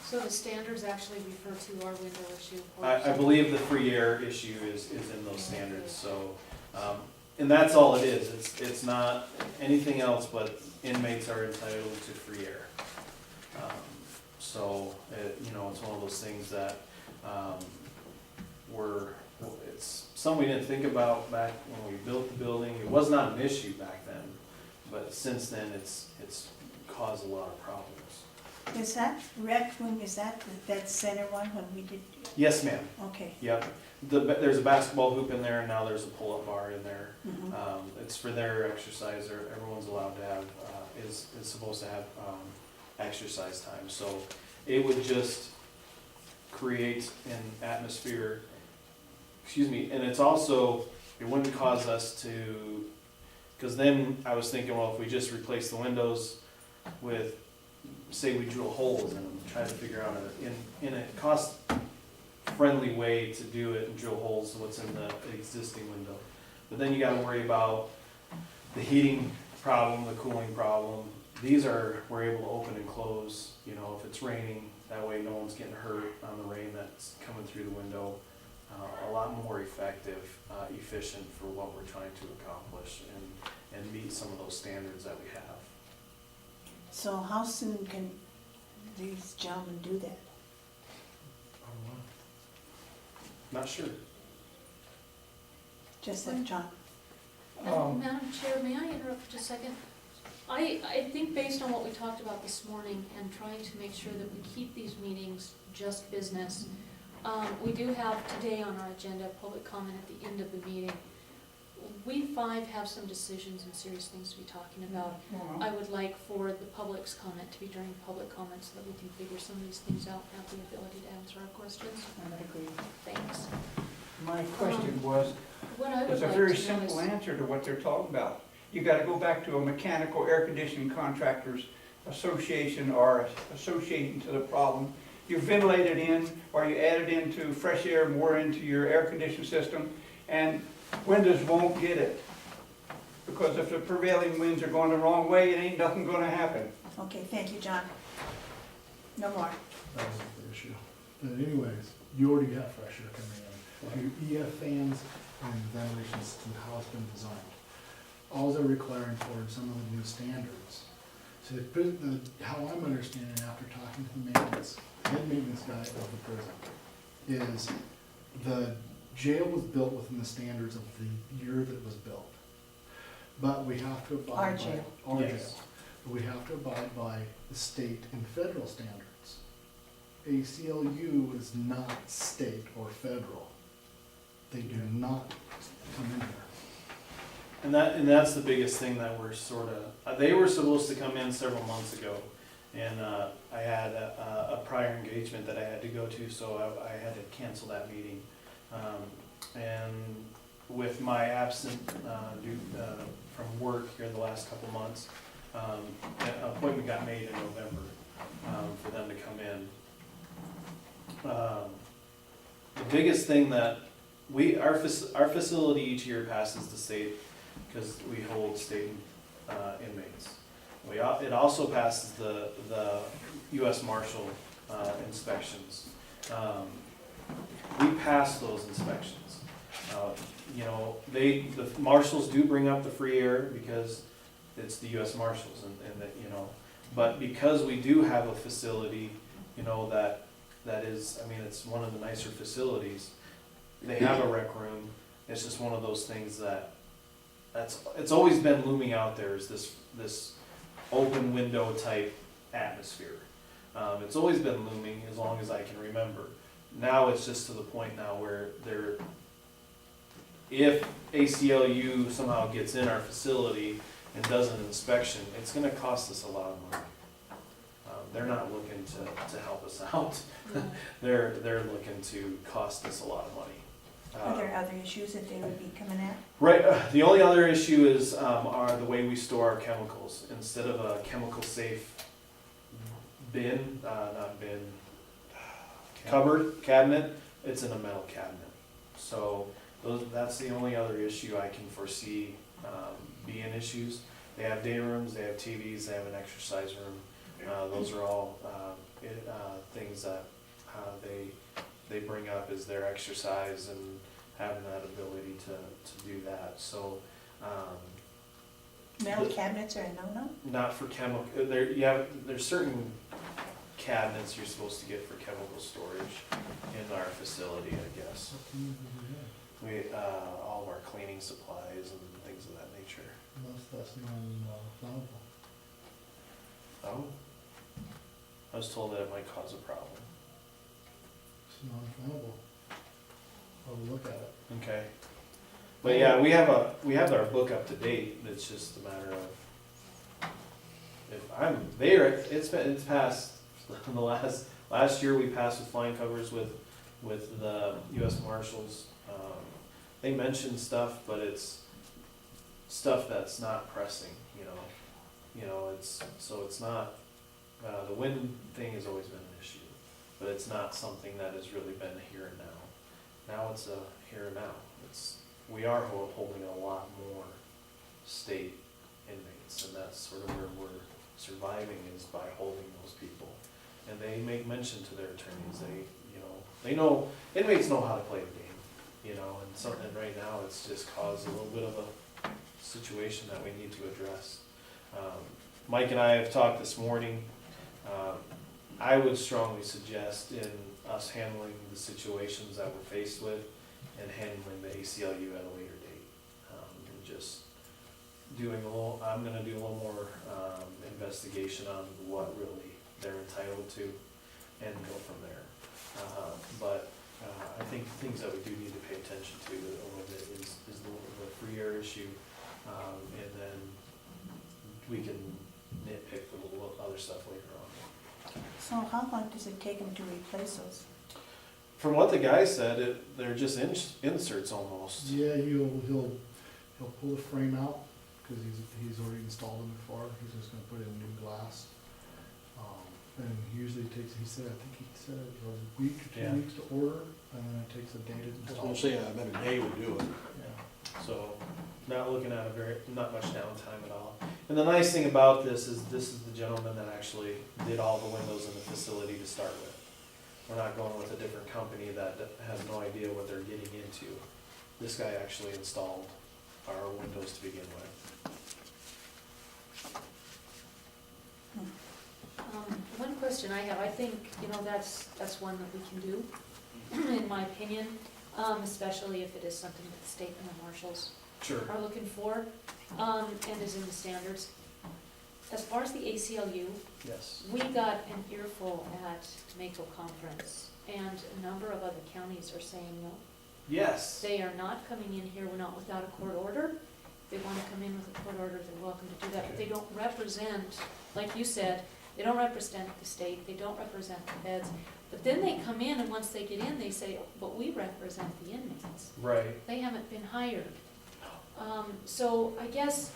So the standards actually refer to our window issue? or I something? believe the free air issue is in those standards, so, and that's all it is, it's not anything else, but inmates are entitled to free air. So, it's one of those things that, it's something we didn't think about back when we built the building. It was not an issue back then, but since then, it's caused a lot of problems. Is that rec room, is that center one when we did? Yes, ma'am. Okay. Yep. There's a basketball hoop in there, and now there's a pull-up bar in there. Mhm. It's for their exercise. Everyone's allowed to have, is supposed to have exercise time. So it would just create an atmosphere, and it's also, it wouldn't cause us to, because then I was thinking, well, if we just replace the windows with, say we drill holes in them, try to figure out in a cost-friendly way to do it and drill holes what's in the existing window. But then you gotta worry about the heating problem, the cooling problem. These we're able to open and close, if it's raining, that way no one's getting hurt on the rain that's coming through the window. A lot more effective, efficient for what we're trying to accomplish and meet some of those standards that we have. So how soon can these gentlemen do that? Not sure. Just like John? Madam Chair, may I interrupt for just a second? I think based on what we talked about this morning and trying to make sure that we keep these meetings just business, we do have today on our agenda public comment at the end of the meeting. We 5 have some decisions and serious things to be talking about. I would like for the public's comment to be during public comment so that we can figure some of these things out and have the ability to answer our questions. I agree. Thanks. My question was, What I would it's a like very to know simple is, answer to what they're talking about. You gotta go back to a mechanical air conditioning contractors association or association to the problem. you ventilate it in, or you add it into fresh air, more into your air conditioning system, and windows won't get it. Because if the prevailing winds are going the wrong way, it ain't nothing gonna happen. Okay, thank you, John. No more. That was the issue. But anyways, you already got fresh air coming in. Your EF fans and ventilation system, how it's been designed. All they're requiring for some of the new standards. So how I'm understanding after talking to the head maintenance guy of the prison, is the jail was built within the standards of the year that it was built. But we have to abide by. Our jail. Our Yes. jail. But we have to abide by the state and federal standards. ACLU is not state or federal. They do not come in here. And that's the biggest thing that we're sort of, they were supposed to come in several months ago, and I had a prior engagement that I had to go to, so I had to cancel that meeting. And with my absent from work here the last couple months, an appointment got made in November for them to come in. The biggest thing that our facility each year passes the state, because we hold state inmates. It also passes the U.S. Marshal inspections. We pass those inspections. You know, the marshals do bring up the free air because it's the U.S. Marshals, and that, you know, but because we do have a facility, you know, that is, I mean, it's one of the nicer facilities. They have a rec room. It's just one of those things it's always been looming out there, is this open window type atmosphere. It's always been looming as long as I can remember. Now it's just to the point now where if ACLU somehow gets in our facility and does an inspection, it's gonna cost us a lot of money. They're not looking to help us out. They're looking to cost us a lot of money. Are there other issues that they would be coming at? Right, the only other issue is are the way we store our chemicals. Instead of a chemical safe bin, cupboard, cabinet, it's in a metal cabinet. So that's the only other issue I can foresee being issues. They have day rooms, they have TVs, they have an exercise room. Those are all things that they bring up as their exercise and having that ability to do that. So Metal cabinets are a no-no? not for chemical. There's certain cabinets you're supposed to get for chemical storage in our facility, I guess. We all of our cleaning supplies and things of that nature. That's non-flammable. Oh, I was told that it might cause a problem. It's non-flammable. I'll look at it. Okay. But yeah, we have our book up to date. It's just a matter of if I'm there. It's passed the last year we passed with flying covers with the U.S. Marshals. They mentioned stuff, but it's stuff that's not pressing. It's not. The wind thing has always been an issue, but it's not something that has really been here and now. Now it's a here and now. We are holding a lot more state inmates, and that's sort of where we're surviving, is by holding those people. And they make mention to their attorneys. They know inmates know how to play the game, and something right now it's just caused a little bit of a situation that we need to address. Mike and I have talked this morning. I would strongly suggest in us handling the situations that we're faced with and handling the ACLU at a later date. And just I'm gonna do a little more investigation on what really they're entitled to and go from there. But I think the things that we do need to pay attention to a little bit is the free air issue. And then we can nitpick the little other stuff later on. So how long does it take them to replace those? From what the guy said, they're just inserts almost. Yeah, he'll pull the frame out, because he's already installed them before. He's just gonna put in new glass. And usually it takes, he said, I think he said it was a week or Yeah. 2 weeks to order, and then it takes a day to I was install. gonna say, I bet a day would do it. Yeah. So, not looking at not much downtime at all. And the nice thing about this is the gentleman that actually did all the windows in the facility to start with. We're not going with a different company that has no idea what they're getting into. This guy actually installed our windows to begin with. One question I have, I think, that's one that we can do, in my opinion, especially if it is something that the state and the marshals Sure. are looking for, and is in the standards. As far as the ACLU, Yes. we got an earful at Mako conference, and a number of other counties are saying no. Yes. They are not coming in here, we're not without a court order. If they wanna come in with a court order, they're welcome to do that, but they don't represent, like you said, they don't represent the state, they don't represent the feds. But then they come in, and once they get in, they say, but we represent the inmates. Right. They haven't been hired. So I guess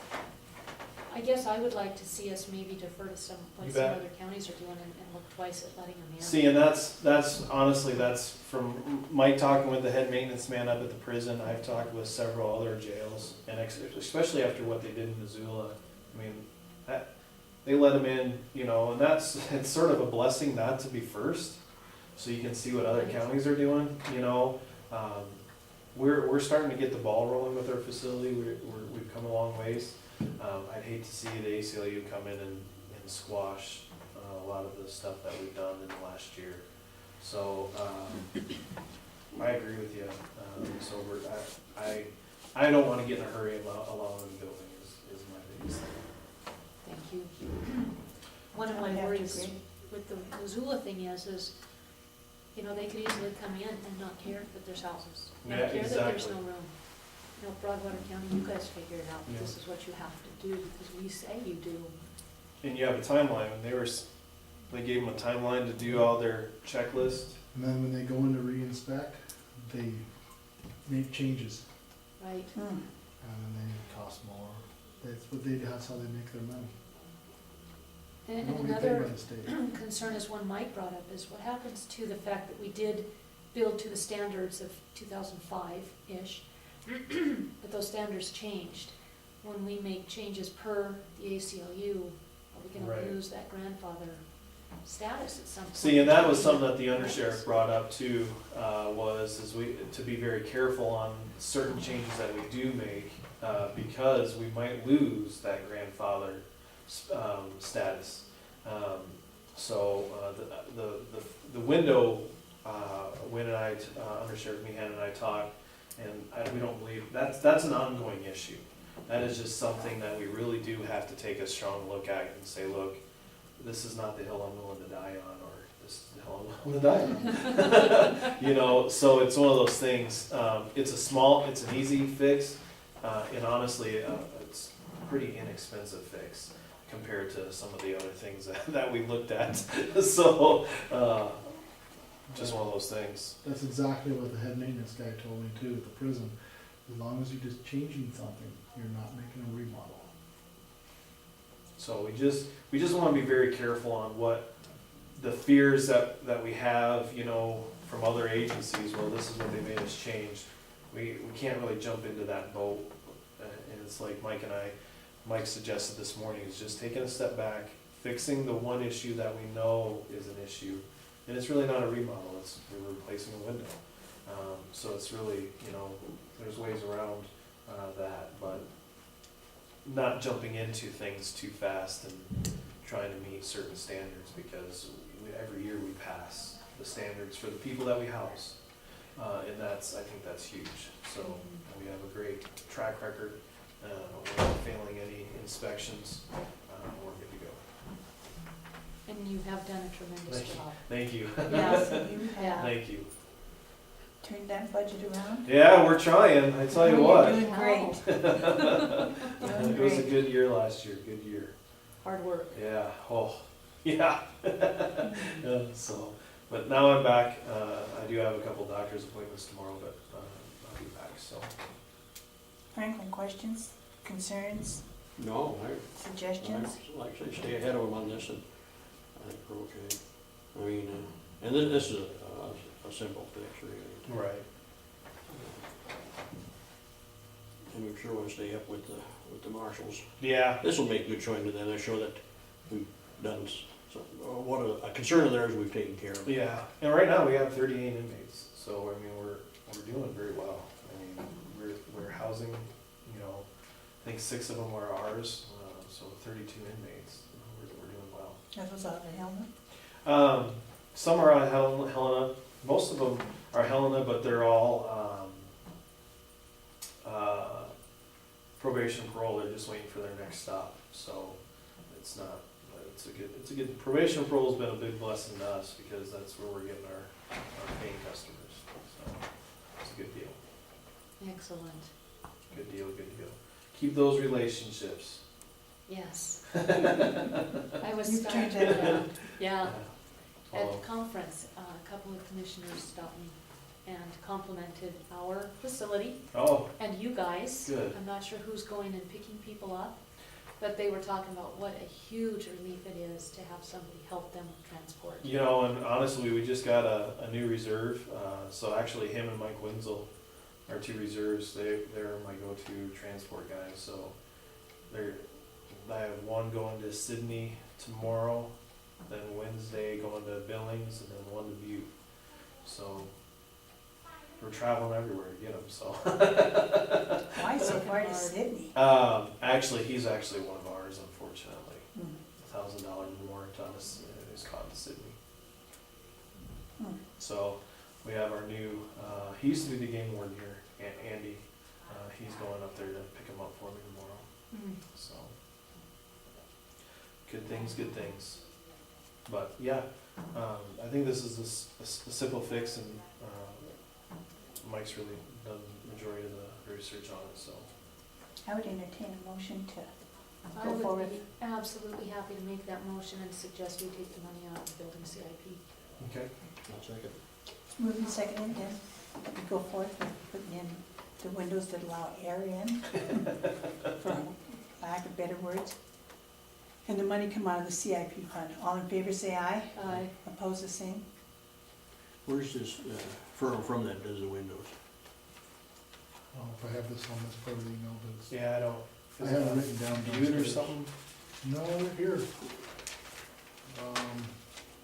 I would like to see us maybe defer to what some bet. other counties are doing and look twice at letting them in. See, and that's honestly, that's from Mike talking with the head maintenance man up at the prison. I've talked with several other jails, and especially after what they did in Missoula. I mean, they let them in, and it's sort of a blessing not to be first, so you can see what other counties are doing, We're starting to get the ball rolling with our facility. We've come a long ways. I'd hate to see the ACLU come in and squash a lot of the stuff that we've done in the last year. So, I agree with you. So I don't wanna get in a hurry and allow them building is my biggest thing. Thank you. One of I my have to worries agree. with the Missoula thing is, they could easily come in and not care that there's houses. Not Yeah, care that there's exactly. no room. Broadwater County, you guys figure it out, Yeah. this is what you have to do, because we say you do. And you have a timeline, and they gave them a timeline to do all their checklist. And then when they go in to re-inspect, they make changes, Right. Hmm. and then they cost more. That's how they make their money. They And don't get paid another by the state. concern is one Mike brought up, is what happens to the fact that we did build to the standards of 2005-ish, but those standards changed. When we make changes per the ACLU, are we gonna Right. lose that grandfather status at some point? See, and that was something that the undersheriff brought up too, to be very careful on certain changes that we do make, because we might lose that grandfather, status. The window, Win and I, Undersheriff Meehan and I talked, and we don't believe, that's an ongoing issue. That is just something that we really do have to take a strong look at and say, look, this is not the hill I'm willing to die on, or this is the hill I'm willing to die on. So it's one of those things, it's an easy fix, and honestly, it's a pretty inexpensive fix compared to some of the other things that we looked at. So, just one of those things. That's exactly what the head maintenance guy told me too, at the prison. As long as you're just changing something, you're not making a remodel. So we just wanna be very careful on what the fears that we have, from other agencies, well, this is what they made us change. We can't really jump into that boat, and it's like Mike suggested this morning, is just taking a step back, fixing the one issue that we know is an issue. And it's really not a remodel, we're replacing a window. So it's really, there's ways around that, but not jumping into things too fast and trying to meet certain standards, because every year we pass the standards for the people that we house. And I think that's huge. So we have a great track record. We're not failing any inspections. We're good to go. And you have done a tremendous job. Thank you. Yeah, So you have Thank you. turned that budget around. Yeah, we're trying, I tell you You're what. doing great. Doing It was a great. good year last year, good year. Hard work. Yeah, yeah. But now I'm back. I do have a couple doctor's appointments tomorrow, but I'll be back, so. Franklin, questions, concerns, No, suggestions? I actually stay ahead of them on this, and I think we're okay. I mean, and this is a simple fix, really. Right. And we sure wanna stay up with the marshals. Yeah, This will make good showing to them, they show that we've done, what a concern of theirs we've taken care of. yeah, and right now we have 38 inmates, so I mean, we're doing very well. I mean, we're housing, you know, I think 6 of them are ours, so 32 inmates, we're doing well. That was out of Helena. Some are on Helena, most of them are Helena, but they're all, probation parole, they're just waiting for their next stop, so it's not, but it's a good, probation parole's been a big blessing to us, because that's where we're getting our paying customers, so it's a good deal, Excellent, good deal, good deal. Keep those relationships. yes. I was You've starting turned that to, around. yeah, at Although- the conference, a couple of commissioners stopped me and complimented our facility Oh, and you guys. Good. I'm not sure who's going and picking people up, but they were talking about what a huge relief it is to have somebody help them with transport. you know, and honestly, we just got a new reserve, so actually him and Mike Wenzel are 2 reserves, they're my go-to transport guys, so I have one going to Sydney tomorrow, then Wednesday going to Billings, and then one to Butte, so we're traveling everywhere to get them, so. Why so far to Sydney? Actually, he's actually one of ours, unfortunately. Hmm. $1,000 warrant on us is caught in Sydney. Hmm. So we have our new, he used to be the game warden here, Andy. He's going up there to pick him up for me tomorrow, Mm. so. Good things, good things. But yeah, I think this is a simple fix, and Mike's really done the majority of the research on it, so. I would entertain a motion to I go would forward. be absolutely happy to make that motion and suggest we take the money out of the building CIP. Okay. I'll second. Moving second, then we go forward with putting in the windows that allow air in, for lack of better words. And the money come out of the CIP fund. All in favor, say aye. Aye. Oppose the same. Where's this firm from that does the windows? I don't know if I have this on this part of the email, but it's, Yeah, I don't. I have it written down. Butte or downstairs. something? No, here.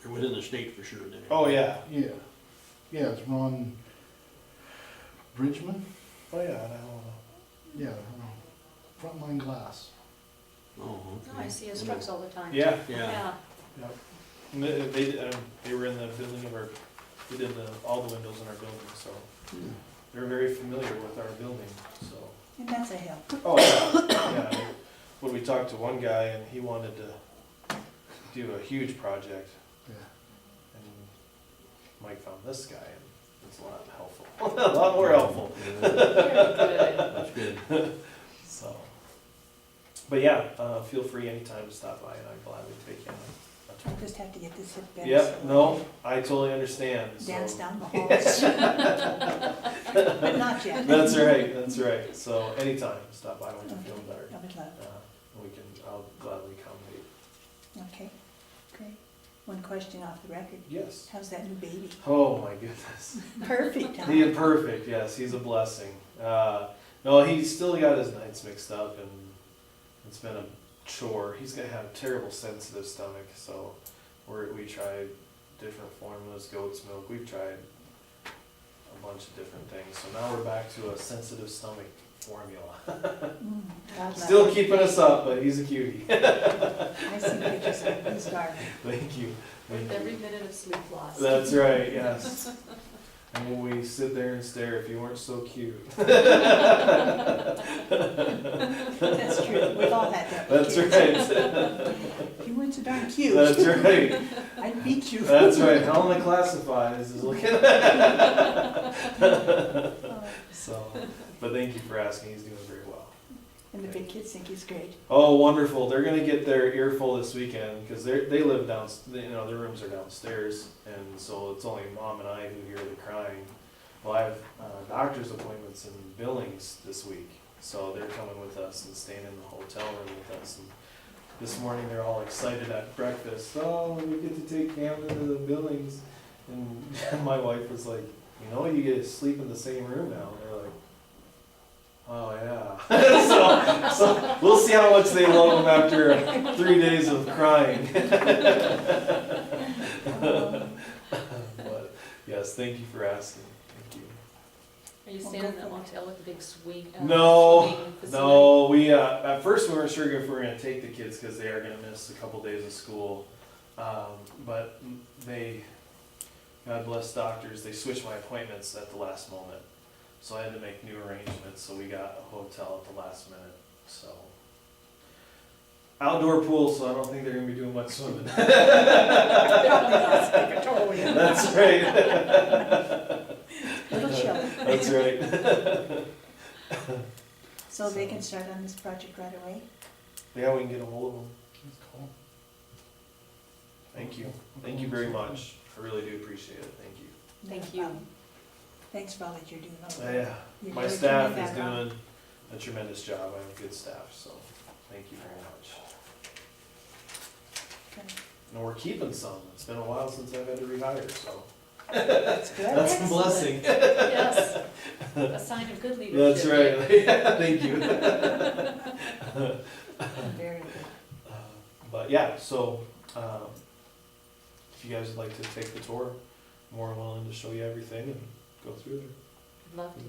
They're within the state for sure then. Oh, yeah. Yeah, yeah, it's Ron Bridgman, Oh, yeah, I don't know. yeah, Frontline Glass. Oh, Oh, okay. I see his trucks all the time. Yeah, Yeah. yep. And they were in the building of our, they did all the windows in our building, so they're very familiar with our building, so. And that's a help. Oh, yeah, yeah. When we talked to one guy and he wanted to do a huge project, Yeah. and Mike found this guy, and it's a lot helpful, a lot more helpful, Very good. That's good. so. But yeah, feel free anytime to stop by, and I'd gladly take you on a I tour. just have to get this hip bent. Yep, so no, I totally understand, so. Dance down the halls. But not yet. That's right, so anytime, stop by when you're feeling better. I would love. I'll gladly accommodate. Okay, great. One question off the record. Yes. How's that new baby? Oh, my goodness. Perfect, huh? He is perfect, yes, he's a blessing. No, he's still got his nights mixed up, and it's been a chore. He's gonna have terrible sensitive stomach, so we tried different formulas, goat's milk, we've tried a bunch of different things. So now we're back to a sensitive stomach formula. Mm, God love Still him. keeping us up, but he's a cutie. I see pictures of his garden. Thank you. Thank With you. every minute of sleep lost. That's right, yes. And when we sit there and stare, if you weren't so cute. That's true, we've all had that. with That's kids. right. You weren't so darn cute. That's right. I'd beat you. That's right. Helena Classifieds is looking at So, but thank you for asking. He's doing very well. And the big kids think he's great. Oh, wonderful. They're going to get their earful this weekend because they live down, you know, their rooms are downstairs. And so it's only Mom and I who hear the crying. Well, I have doctor's appointments in Billings this week. So they're coming with us and staying in the hotel room with us. And this morning they're all excited at breakfast. Oh, we get to take Camden to the Billings. And my wife was like, you know, you get to sleep in the same room now. And they're like, oh yeah. so we'll see how much they love him after 3 days of crying. But yes, thank you for asking. Thank you. Are you staying in that motel with the big swing? No, swimming facility? no. We at first we weren't sure if we were going to take the kids because they are going to miss a couple days of school. But they, God bless doctors, they switched my appointments at the last moment. So I had to make new arrangements. So we got a hotel at the last minute. So outdoor pool. So I don't think they're going to be doing much swimming. That's right. Little chill. That's right. So they can start on this project right away? Yeah, we can get a hold of them. That's cool. Thank you. Thank you very much. I really do appreciate it. Thank you. Thank you. Thanks for all that you're doing. Yeah, my staff is doing a tremendous job. I have good staff, so thank you very much. And we're keeping some. It's been a while since I've had to rehire, so That's good. that's a blessing. Yes, a sign of good leadership. That's right. Yeah, thank you. Very good. But yeah, so if you guys would like to take the tour, I'm more than willing to show you everything and go through there. Love to.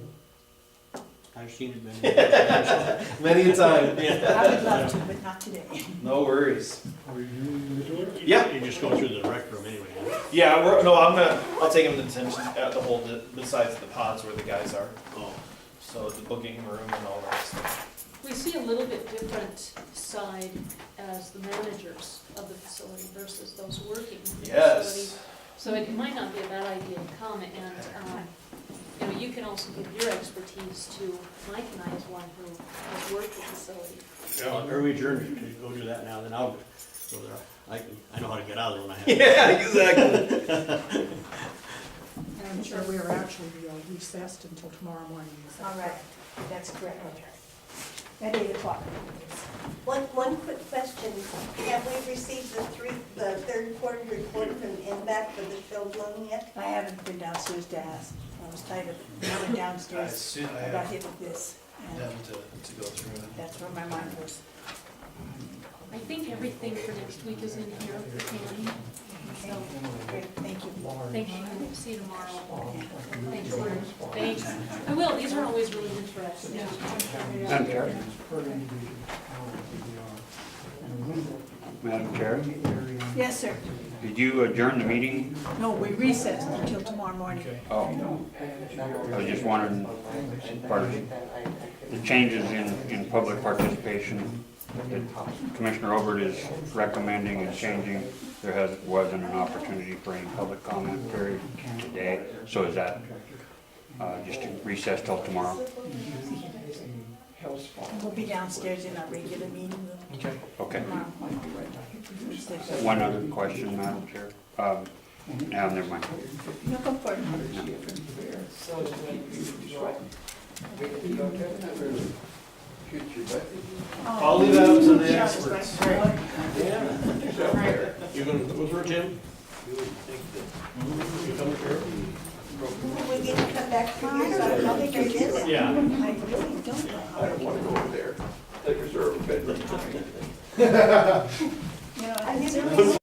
I've seen it many times. Many a time. I would love to, but not today. No worries. Are you doing the tour? Yeah. You just go through the rec room anyway. Yeah, I'll take them to detention at the whole, besides the pods where the guys are. Oh, So the booking room and all that stuff. We see a little bit different side as the managers of the facility versus those working in the facility. Yes. So it might not be a bad idea to come and, you know, you can also give your expertise to Mike and I as one who has worked the facility. well, are we adjourned to go do that now? Then I'll go there. I know how to get out of there when I have. Yeah, exactly. And I'm sure we are actually recessed until tomorrow morning. Is that All right, correct? that's correct. At 8 o'clock. One quick question. Have we received the third quarter report from NBAC for the field loan yet? I haven't been downstairs to ask. I was tired of running downstairs. I got hit with this, and Them to go through. that's where my mind was. I think everything for next week is in here for Tammy. So, Great, thank you. thank you. See you tomorrow. Thanks, Lauren. Thanks. I will. These are always really interesting. Madam Chair? Madam Chair, Yes, sir. did you adjourn the meeting? No, we recessed until tomorrow morning. Oh, I was just wondering, part of the changes in public participation that Commissioner Obert is recommending and changing, wasn't an opportunity for any public comment period today, so is that just to recess till tomorrow? We'll be downstairs in our regular meeting room Okay. tomorrow. One other question, Madam Chair. No, never mind. No, go for it. I'll leave that up to the Yeah, experts. right. You gonna go through it, Jim? You coming through? We get to come back to you, so I'll make your list. Yeah. I really don't know how. I don't want to go over there. They reserve a bedroom. You know, I it's never really-